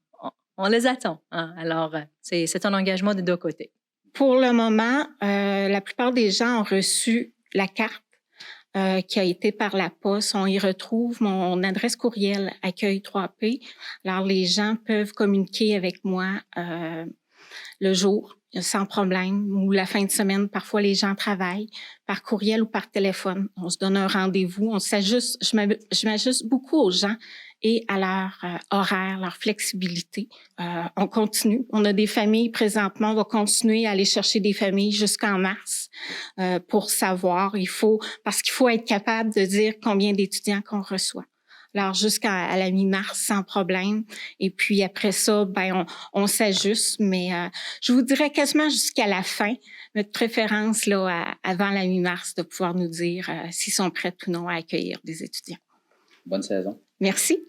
On les attend. Hein. Alors, c'est un engagement de deux côtés. Pour le moment, la plupart des gens ont reçu la carte qui a été par la poste. On y retrouve mon adresse courriel accueil 3P. Alors, les gens peuvent communiquer avec moi le jour, sans problème, ou la fin de semaine. Parfois, les gens travaillent par courriel ou par téléphone. On se donne un rendez-vous. On s'ajuste. Je m'ajuste beaucoup aux gens et à leur horaire, leur flexibilité. On continue. On a des familles présentement. On va continuer à aller chercher des familles jusqu'en mars pour savoir. Parce qu'il faut être capable de dire combien d'étudiants qu'on reçoit. Alors, jusqu'à la mi-mars, sans problème. Et puis, après ça, on s'ajuste. Mais je vous dirais quasiment jusqu'à la fin, notre préférence, là, avant la mi-mars, de pouvoir nous dire s'ils sont prêts ou non à accueillir des étudiants. Bonne saison. Merci.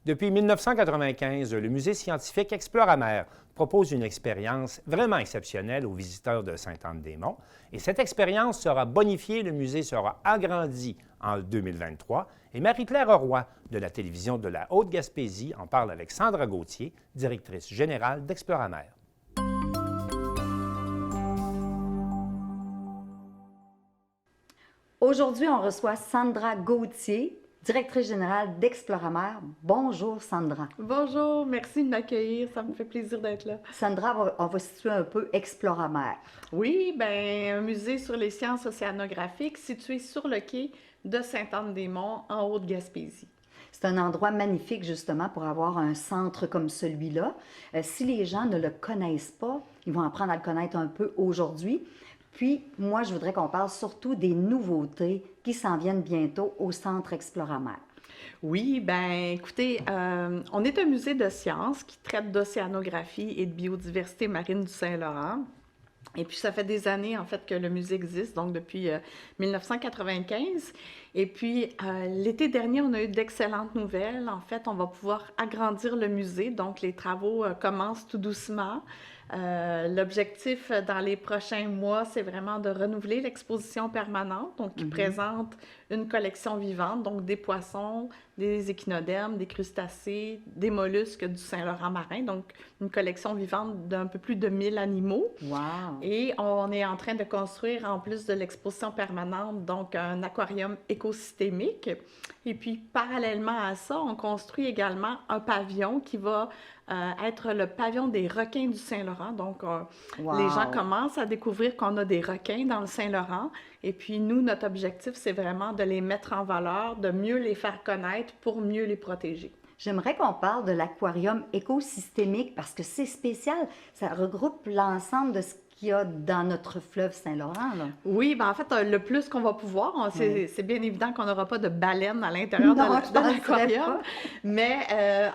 Depuis 1995, le Musée scientifique Exploramer propose une expérience vraiment exceptionnelle aux visiteurs de Sainte-Anne-des-Monts. Et cette expérience sera bonifiée, le musée sera agrandi en 2023. Et Marie-Claire Roy de la télévision de la Haute-Gaspésie en parle avec Sandra Gauthier, directrice générale d'Exploramer. Aujourd'hui, on reçoit Sandra Gauthier, directrice générale d'Exploramer. Bonjour, Sandra. Bonjour, merci de m'accueillir. Ça me fait plaisir d'être là. Sandra, on va situer un peu Exploramer. Oui, bien, un musée sur les sciences océanographiques situé sur le quai de Sainte-Anne-des-Monts, en Haute-Gaspésie. C'est un endroit magnifique, justement, pour avoir un centre comme celui-là. Si les gens ne le connaissent pas, ils vont apprendre à le connaître un peu aujourd'hui. Puis, moi, je voudrais qu'on parle surtout des nouveautés qui s'en viennent bientôt au Centre Exploramer. Oui, bien, écoutez, on est un musée de sciences qui traite d'océanographie et de biodiversité marine du Saint-Laurent. Et puis, ça fait des années, en fait, que le musée existe, donc depuis 1995. Et puis, l'été dernier, on a eu d'excellentes nouvelles. En fait, on va pouvoir agrandir le musée, donc les travaux commencent tout doucement. L'objectif dans les prochains mois, c'est vraiment de renouveler l'exposition permanente, donc qui présente une collection vivante, donc des poissons, des échinodermes, des crustacés, des mollusques du Saint-Laurent marin, donc une collection vivante d'un peu plus de 1000 animaux. Wow! Et on est en train de construire, en plus de l'exposition permanente, donc un aquarium écosystémique. Et puis, parallèlement à ça, on construit également un pavillon qui va être le pavillon des requins du Saint-Laurent. Donc, les gens commencent à découvrir qu'on a des requins dans le Saint-Laurent. Et puis, nous, notre objectif, c'est vraiment de les mettre en valeur, de mieux les faire connaître pour mieux les protéger. J'aimerais qu'on parle de l'aquarium écosystémique parce que c'est spécial. Ça regroupe l'ensemble de ce qu'il y a dans notre fleuve Saint-Laurent. Là. Oui, bien en fait, le plus qu'on va pouvoir, c'est bien évident qu'on n'aura pas de baleines à l'intérieur de l'aquarium, mais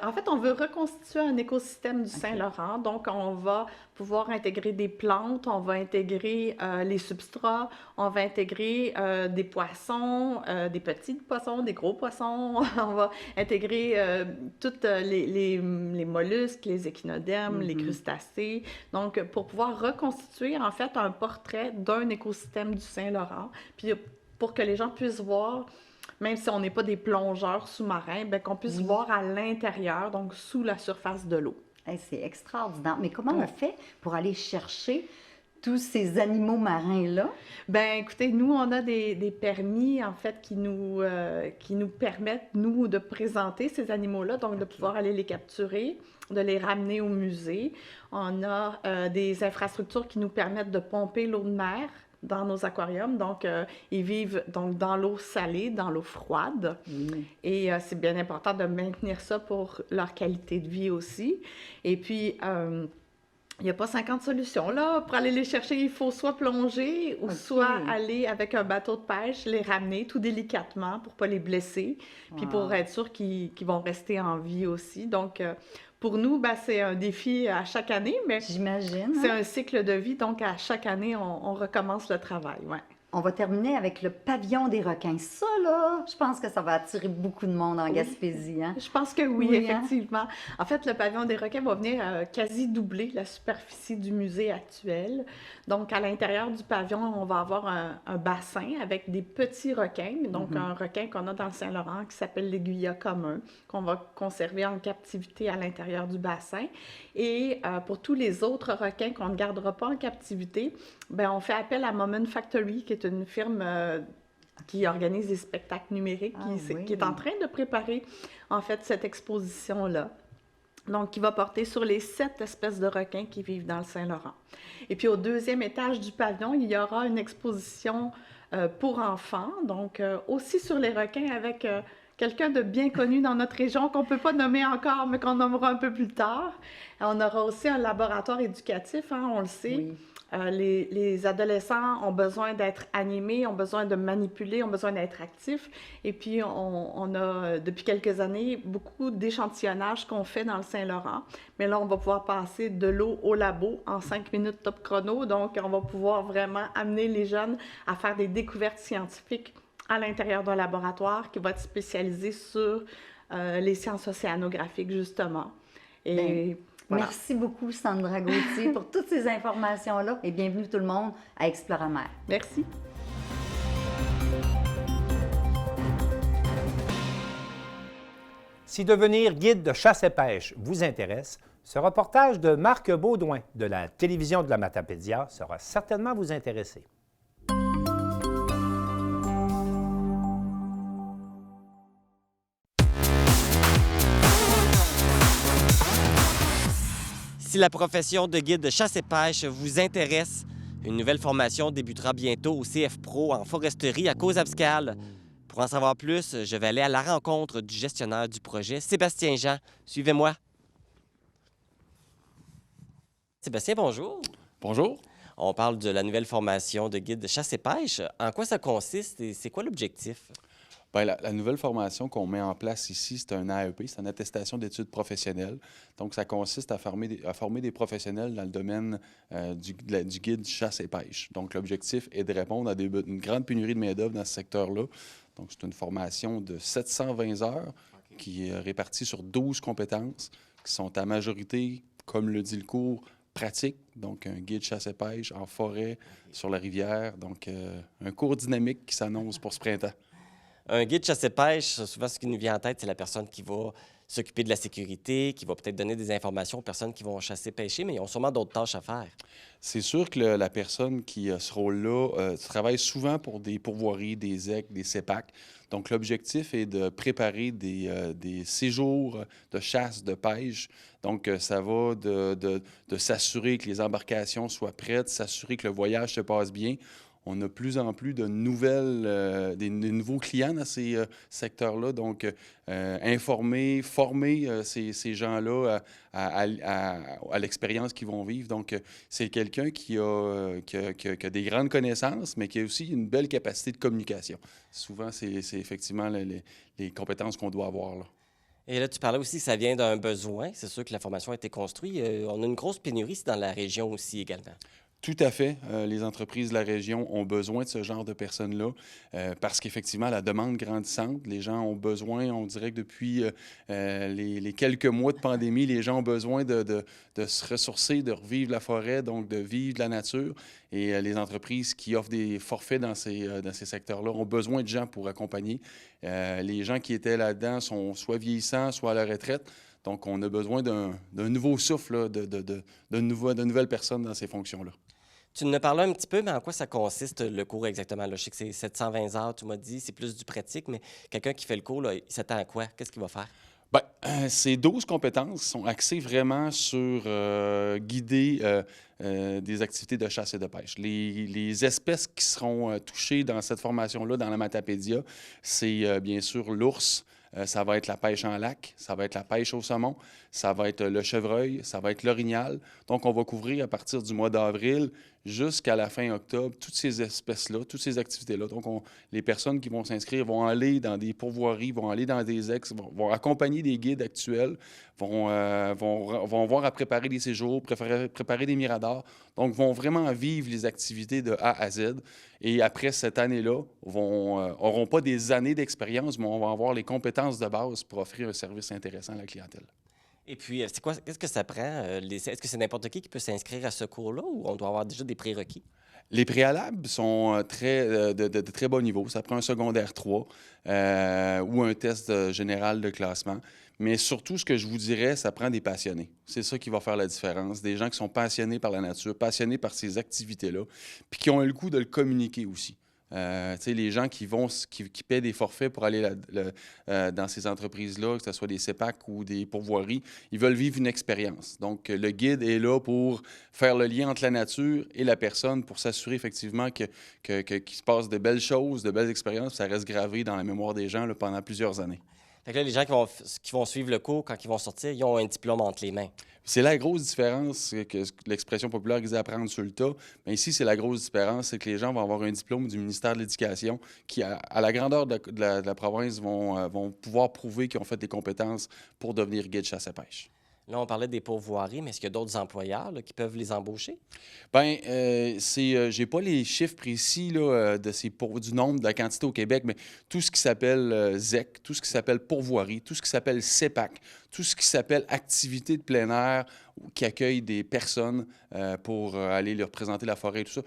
en fait, on veut reconstituer un écosystème du Saint-Laurent. Donc, on va pouvoir intégrer des plantes, on va intégrer les substrats, on va intégrer des poissons, des petits poissons, des gros poissons, on va intégrer tous les mollusques, les échinodermes, les crustacés. Donc, pour pouvoir reconstituer, en fait, un portrait d'un écosystème du Saint-Laurent, puis pour que les gens puissent voir, même si on n'est pas des plongeurs sous-marins, bien, qu'on puisse voir à l'intérieur, donc sous la surface de l'eau. Hey, c'est extraordinaire. Mais comment on fait pour aller chercher tous ces animaux marins-là? Bien, écoutez, nous, on a des permis, en fait, qui nous permettent, nous, de présenter ces animaux-là, donc de pouvoir aller les capturer, de les ramener au musée. On a des infrastructures qui nous permettent de pomper l'eau de mer dans nos aquariums. Donc, ils vivent donc, dans l'eau salée, dans l'eau froide. Et c'est bien important de maintenir ça pour leur qualité de vie aussi. Et puis, il n'y a pas 50 solutions. Là, pour aller les chercher, il faut soit plonger ou soit aller avec un bateau de pêche, les ramener tout délicatement pour ne pas les blesser, puis pour être sûr qu'ils vont rester en vie aussi. Donc, pour nous, ben, c'est un défi à chaque année, mais j'imagine. C'est un cycle de vie, donc à chaque année, on recommence le travail. Ouais. On va terminer avec le pavillon des requins. Ça, là, je pense que ça va attirer beaucoup de monde en Gaspésie. Hein? Je pense que oui, effectivement. En fait, le pavillon des requins va venir quasi doubler la superficie du musée actuel. Donc, à l'intérieur du pavillon, on va avoir un bassin avec des petits requins. Donc, un requin qu'on a dans le Saint-Laurent qui s'appelle l'aiguillat commun, qu'on va conserver en captivité à l'intérieur du bassin. Et pour tous les autres requins qu'on ne gardera pas en captivité, bien, on fait appel à Moment Factory, qui est une firme qui organise des spectacles numériques, qui est en train de préparer, en fait, cette exposition-là. Donc, qui va porter sur les 7 espèces de requins qui vivent dans le Saint-Laurent. Et puis, au deuxième étage du pavillon, il y aura une exposition pour enfants, donc aussi sur les requins avec quelqu'un de bien connu dans notre région qu'on ne peut pas nommer encore, mais qu'on nommera un peu plus tard. On aura aussi un laboratoire éducatif, hein, on le sait. Oui. Les adolescents ont besoin d'être animés, ont besoin de manipuler, ont besoin d'être actifs. Et puis, on a, depuis quelques années, beaucoup d'échantillonnage qu'on fait dans le Saint-Laurent. Mais là, on va pouvoir passer de l'eau au labo en 5 minutes top chrono. Donc, on va pouvoir vraiment amener les jeunes à faire des découvertes scientifiques à l'intérieur d'un laboratoire qui va être spécialisé sur les sciences océanographiques, justement. Et voilà. Merci beaucoup, Sandra Gauthier, pour toutes ces informations-là et bienvenue tout le monde à Exploramer. Merci. Si devenir guide de chasse et pêche vous intéresse, ce reportage de Marc Baudouin de la télévision de la Matapédia sera certainement vous intéresser. Si la profession de guide de chasse et pêche vous intéresse, une nouvelle formation débutera bientôt au CF Pro en foresterie à Cause-Abscale. Pour en savoir plus, je vais aller à la rencontre du gestionnaire du projet, Sébastien Jean. Suivez-moi. Sébastien, bonjour. Bonjour. On parle de la nouvelle formation de guide de chasse et pêche. En quoi ça consiste et c'est quoi l'objectif? Bien, la nouvelle formation qu'on met en place ici, c'est un AEP, c'est une attestation d'études professionnelles. Donc, ça consiste à former des professionnels dans le domaine du guide chasse et pêche. Donc, l'objectif est de répondre à une grande pénurie de main-d'œuvre dans ce secteur-là. Donc, c'est une formation de 720 heures qui est répartie sur 12 compétences qui sont à majorité, comme le dit le cours, pratique, donc un guide chasse et pêche en forêt, sur la rivière. Donc, un cours dynamique qui s'annonce pour ce printemps. Un guide chasse et pêche, souvent ce qui nous vient en tête, c'est la personne qui va s'occuper de la sécurité, qui va peut-être donner des informations aux personnes qui vont chasser, pêcher, mais ils ont sûrement d'autres tâches à faire. C'est sûr que la personne qui a ce rôle-là travaille souvent pour des pourvoiries, des EC, des CEPAC. Donc, l'objectif est de préparer des séjours de chasse, de pêche. Donc, ça va de s'assurer que les embarcations soient prêtes, s'assurer que le voyage se passe bien. On a de plus en plus de des nouveaux clients dans ces secteurs-là. Donc, informer, former ces gens-là à l'expérience qu'ils vont vivre. Donc, c'est quelqu'un qui a des grandes connaissances, mais qui a aussi une belle capacité de communication. Souvent, c'est effectivement les compétences qu'on doit avoir là. Et là, tu parlais aussi que ça vient d'un besoin. C'est sûr que la formation a été construite. On a une grosse pénurie ici dans la région aussi également. Tout à fait. Les entreprises de la région ont besoin de ce genre de personnes-là parce qu'effectivement, la demande grandissante, les gens ont besoin, on dirait que depuis les quelques mois de pandémie, les gens ont besoin de se ressourcer, de revivre la forêt, donc de vivre de la nature. Et les entreprises qui offrent des forfaits dans ces secteurs-là ont besoin de gens pour accompagner. Les gens qui étaient là-dedans sont soit vieillissants, soit à la retraite. Donc, on a besoin d'un nouveau souffle, là, de nouvelles personnes dans ces fonctions-là. Tu nous as parlé un petit peu, mais en quoi ça consiste le cours exactement? Là, je sais que c'est 720 heures, tu m'as dit, c'est plus du pratique, mais quelqu'un qui fait le cours, là, il s'attend à quoi? Qu'est-ce qu'il va faire? Bien, ces 12 compétences sont axées vraiment sur guider des activités de chasse et de pêche. Les espèces qui seront touchées dans cette formation-là, dans la Matapédia, c'est bien sûr l'ours, ça va être la pêche en lac, ça va être la pêche au saumon, ça va être le chevreuil, ça va être l'orignal. Donc, on va couvrir à partir du mois d'avril jusqu'à la fin octobre toutes ces espèces-là, toutes ces activités-là. Donc, les personnes qui vont s'inscrire vont aller dans des pourvoiries, vont aller dans des ex, vont accompagner des guides actuels, vont voir à préparer des séjours, préparer des miradors. Donc, vont vraiment vivre les activités de A à Z. Et après cette année-là, n'auront pas des années d'expérience, mais on va avoir les compétences de base pour offrir un service intéressant à la clientèle. Et puis, qu'est-ce que ça prend? Est-ce que c'est n'importe qui peut s'inscrire à ce cours-là ou on doit avoir déjà des prérequis? Les préalables sont de très bas niveau. Ça prend un secondaire 3 ou un test général de classement. Mais surtout, ce que je vous dirais, ça prend des passionnés. C'est ça qui va faire la différence. Des gens qui sont passionnés par la nature, passionnés par ces activités-là, puis qui ont le goût de le communiquer aussi. Les gens qui paient des forfaits pour aller dans ces entreprises-là, que ce soit des CEPAC ou des pourvoiries, ils veulent vivre une expérience. Donc, le guide est là pour faire le lien entre la nature et la personne, pour s'assurer effectivement qu'il se passe de belles choses, de belles expériences, ça reste gravé dans la mémoire des gens là, pendant plusieurs années. Fait que là, les gens qui vont suivre le cours, quand ils vont sortir, ils ont un diplôme entre les mains. C'est la grosse différence que l'expression populaire disait apprendre sur le tas. Mais ici, c'est la grosse différence, c'est que les gens vont avoir un diplôme du ministère de l'Éducation qui, à la grandeur de la province, vont pouvoir prouver qu'ils ont fait des compétences pour devenir guide chasse et pêche. Là, on parlait des pourvoiries, mais est-ce qu'il y a d'autres employeurs là, qui peuvent les embaucher? Bien, j'ai pas les chiffres précis là, du nombre, de la quantité au Québec, mais tout ce qui s'appelle ZEC, tout ce qui s'appelle pourvoirie, tout ce qui s'appelle CEPAC, tout ce qui s'appelle activité de plein air qui accueille des personnes pour aller leur présenter la forêt et tout ça,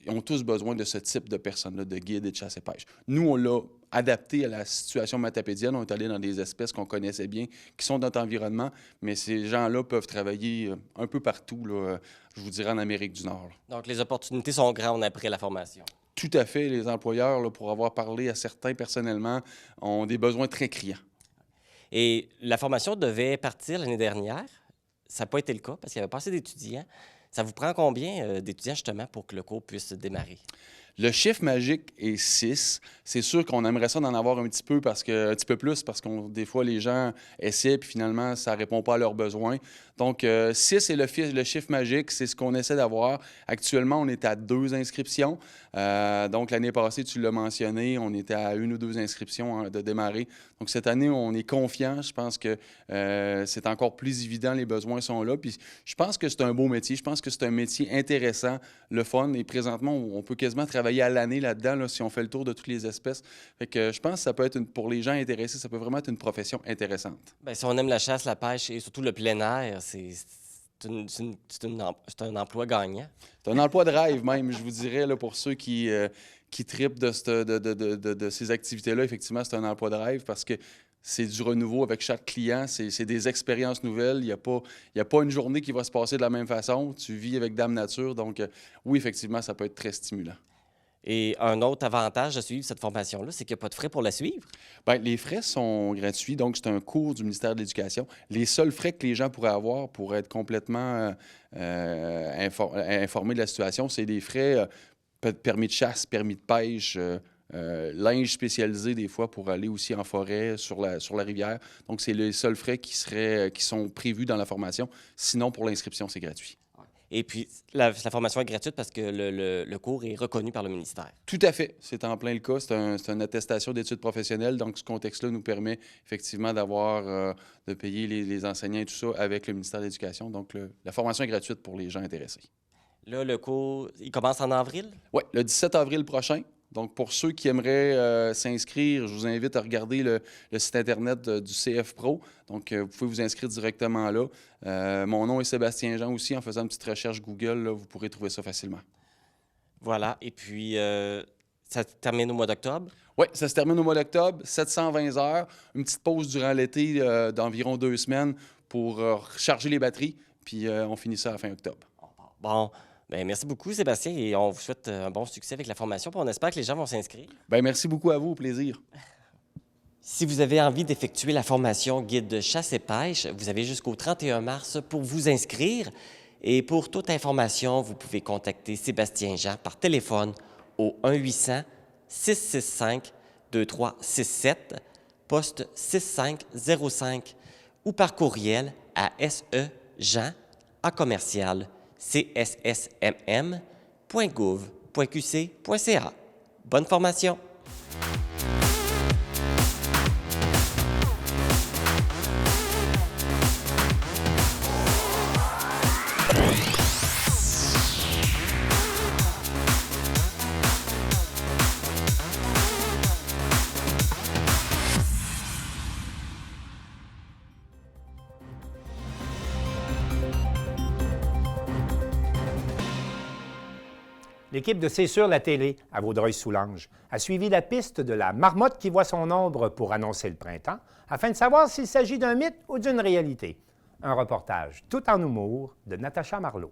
ils ont tous besoin de ce type de personnes-là, de guides et de chasse et pêche. Nous, on l'a adapté à la situation matapédienne. On est allé dans des espèces qu'on connaissait bien, qui sont dans notre environnement, mais ces gens-là peuvent travailler un peu partout, là, je vous dirais en Amérique du Nord. Là. Donc, les opportunités sont grandes après la formation. Tout à fait. Les employeurs, là, pour avoir parlé à certains personnellement, ont des besoins très criants. Et la formation devait partir l'année dernière. ça n'a pas été le cas parce qu'il n'y avait pas assez d'étudiants. Ça vous prend combien d'étudiants, justement, pour que le cours puisse démarrer? Le chiffre magique est 6. C'est sûr qu'on aimerait ça d'en avoir un petit peu plus parce que des fois, les gens essaient puis finalement, ça ne répond pas à leurs besoins. Donc, 6 est le chiffre magique. C'est ce qu'on essaie d'avoir. Actuellement, on est à 2 inscriptions. Donc, l'année passée, tu l'as mentionné, on était à 1 ou 2 inscriptions de démarrer. Donc, cette année, on est confiant. Je pense que c'est encore plus évident. Les besoins sont là. Puis, je pense que c'est un beau métier. Je pense que c'est un métier intéressant, le fun. Et présentement, on peut quasiment travailler à l'année là-dedans, là, si on fait le tour de toutes les espèces. Fait que je pense que ça peut être, pour les gens intéressés, ça peut vraiment être une profession intéressante. Bien, si on aime la chasse, la pêche et surtout le plein air, c'est un emploi gagnant. C'est un emploi de rêve même, je vous dirais, là, pour ceux qui tripent de ces activités-là. Effectivement, c'est un emploi de rêve parce que c'est du renouveau avec chaque client, c'est des expériences nouvelles. Il n'y a pas une journée qui va se passer de la même façon. Tu vis avec Dame Nature. Donc, oui, effectivement, ça peut être très stimulant. Et un autre avantage de suivre cette formation-là, c'est qu'il n'y a pas de frais pour la suivre? Bien, les frais sont gratuits, donc c'est un cours du ministère de l'Éducation. Les seuls frais que les gens pourraient avoir pour être complètement informés de la situation, c'est des frais permis de chasse, permis de pêche, linge spécialisé des fois pour aller aussi en forêt, sur la rivière. Donc, c'est les seuls frais qui sont prévus dans la formation. Sinon, pour l'inscription, c'est gratuit. Et puis, la formation est gratuite parce que le cours est reconnu par le ministère. Tout à fait. C'est en plein le cas. C'est une attestation d'études professionnelles. Donc, ce contexte-là nous permet effectivement de payer les enseignants et tout ça avec le ministère de l'Éducation. Donc, la formation est gratuite pour les gens intéressés. Là, le cours, il commence en avril? Oui, le 17 avril prochain. Donc, pour ceux qui aimeraient s'inscrire, je vous invite à regarder le site Internet du CF Pro. Donc, vous pouvez vous inscrire directement là. Mon nom est Sébastien Jean aussi. En faisant une petite recherche Google, là, vous pourrez trouver ça facilement. Voilà. Et puis, ça se termine au mois d'octobre? Oui, ça se termine au mois d'octobre, 720 heures. Une petite pause durant l'été d'environ 2 semaines pour recharger les batteries. Puis, on finit ça à la fin octobre. Bon. Bien, merci beaucoup, Sébastien, et on vous souhaite un bon succès avec la formation. Puis on espère que les gens vont s'inscrire. Bien, merci beaucoup à vous, au plaisir. Si vous avez envie d'effectuer la formation guide de chasse et pêche, vous avez jusqu'au 31 mars pour vous inscrire. Et pour toute information, vous pouvez contacter Sébastien Jean par téléphone au 1-800-665-2367, poste 6505, ou par courriel à sejean@cssmm.gouv.qc.ca. Bonne formation! L'équipe de C'est sur la télé à Vaudreuil-Soulanges a suivi la piste de la marmotte qui voit son ombre pour annoncer le printemps, afin de savoir s'il s'agit d'un mythe ou d'une réalité. Un reportage tout en humour de Natacha Marleau.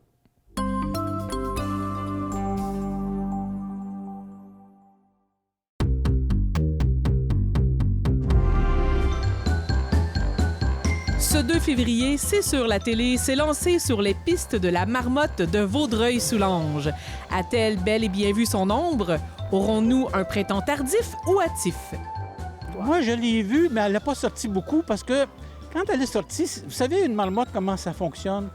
Ce 2 février, C'est sur la télé s'est lancé sur les pistes de la marmotte de Vaudreuil-Soulanges. A-t-elle bel et bien vu son ombre? Aurons-nous un printemps tardif ou hâtif? Moi, je l'ai vue, mais elle n'a pas sorti beaucoup parce que quand elle est sortie, vous savez, une marmotte, comment ça fonctionne?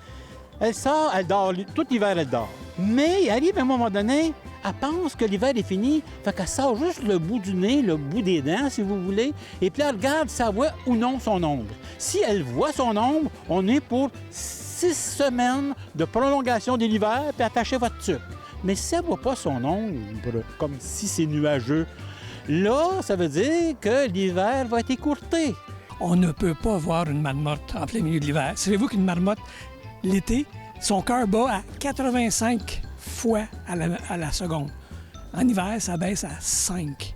Elle sort, elle dort, tout l'hiver, elle dort. Mais il arrive à un moment donné, elle pense que l'hiver est fini, fait qu'elle sort juste le bout du nez, le bout des dents, si vous voulez, et puis elle regarde si elle voit ou non son ombre. Si elle voit son ombre, on est pour 6 semaines de prolongation de l'hiver, puis attachez votre tuque. Mais si elle ne voit pas son ombre, comme si c'est nuageux, là, ça veut dire que l'hiver va être écourté. On ne peut pas voir une marmotte en plein milieu de l'hiver. Savez-vous qu'une marmotte, l'été, son cœur bat à 85 fois à la seconde. En hiver, ça baisse à 5.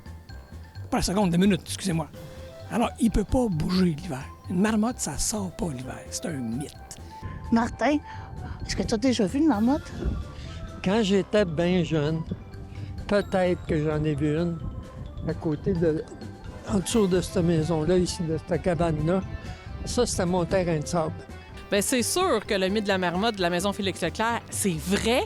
Pas la seconde, de minutes, excusez-moi. Alors, il ne peut pas bouger l'hiver. Une marmotte, ça ne sort pas l'hiver. C'est un mythe. Martin, est-ce que tu as déjà vu une marmotte? Quand j'étais bien jeune, peut-être que j'en ai vu une à côté en dessous de cette maison-là, ici, de cette cabane-là. Ça, c'était mon terrain de sable. Bien, c'est sûr que le mythe de la marmotte de la maison Félix-Leclerc, c'est vrai.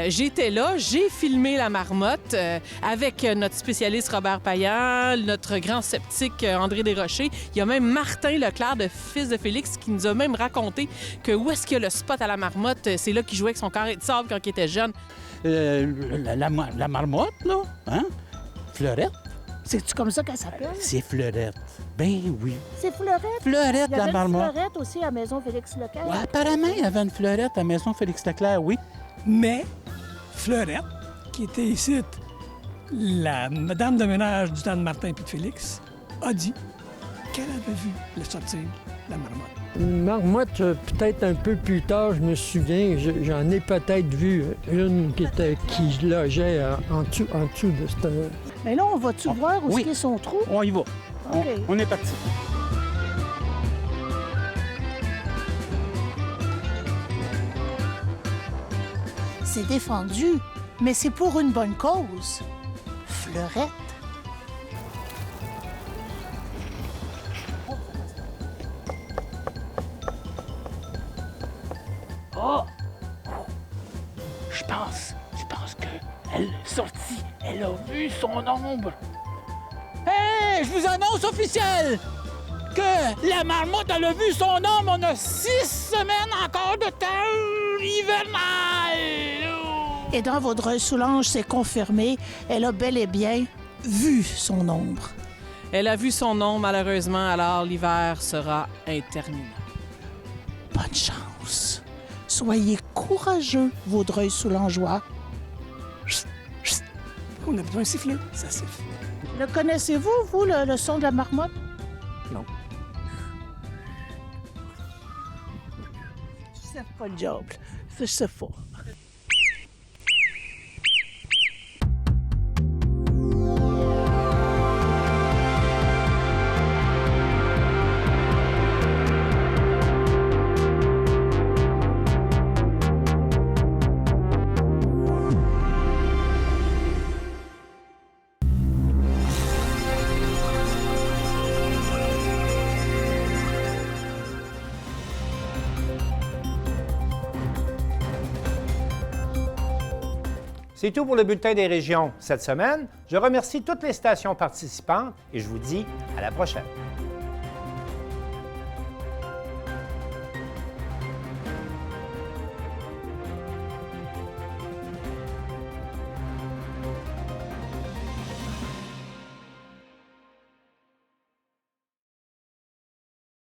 J'étais là, j'ai filmé la marmotte avec notre spécialiste Robert Payan, notre grand sceptique André Desrochers. Il y a même Martin Leclerc, de fils de Félix, qui nous a même raconté que où est-ce qu'il y a le spot à la marmotte, c'est là qu'il jouait avec son carré de sable quand il était jeune. La marmotte, là, hein? Fleurette. C'est-tu comme ça qu'elle s'appelle? C'est Fleurette. Ben oui. C'est Fleurette? Fleurette, la marmotte. Il y avait une Fleurette aussi à la maison Félix-Leclerc? Ouais, apparemment, il y avait une Fleurette à la maison Félix-Leclerc, oui. Mais Fleurette, qui était ici la madame de ménage du temps de Martin et de Félix, a dit qu'elle avait vu le sortir la marmotte. Une marmotte, peut-être un peu plus tard, je me souviens, j'en ai peut-être vu une qui logeait en dessous de cette... Mais là, on va-tu voir où est son trou? On y va. OK. On est parti. C'est défendu, mais c'est pour une bonne cause. Fleurette. Oh! Je pense qu'elle est sortie. Elle a vu son ombre. Hé, je vous annonce officiel que la marmotte, elle a vu son ombre. On a 6 semaines encore de temps hivernal. Et dans Vaudreuil-Soulanges, c'est confirmé, elle a bel et bien vu son ombre. Elle a vu son ombre, malheureusement, alors l'hiver sera interminable. Bonne chance. Soyez courageux, Vaudreuil-Soulangeois. On a besoin d'un sifflet, ça siffle. Le connaissez-vous, vous, le son de la marmotte? Non. C'est pas le diable. C'est faux. C'est tout pour le Bulletin des régions cette semaine. Je remercie toutes les stations participantes et je vous dis à la prochaine.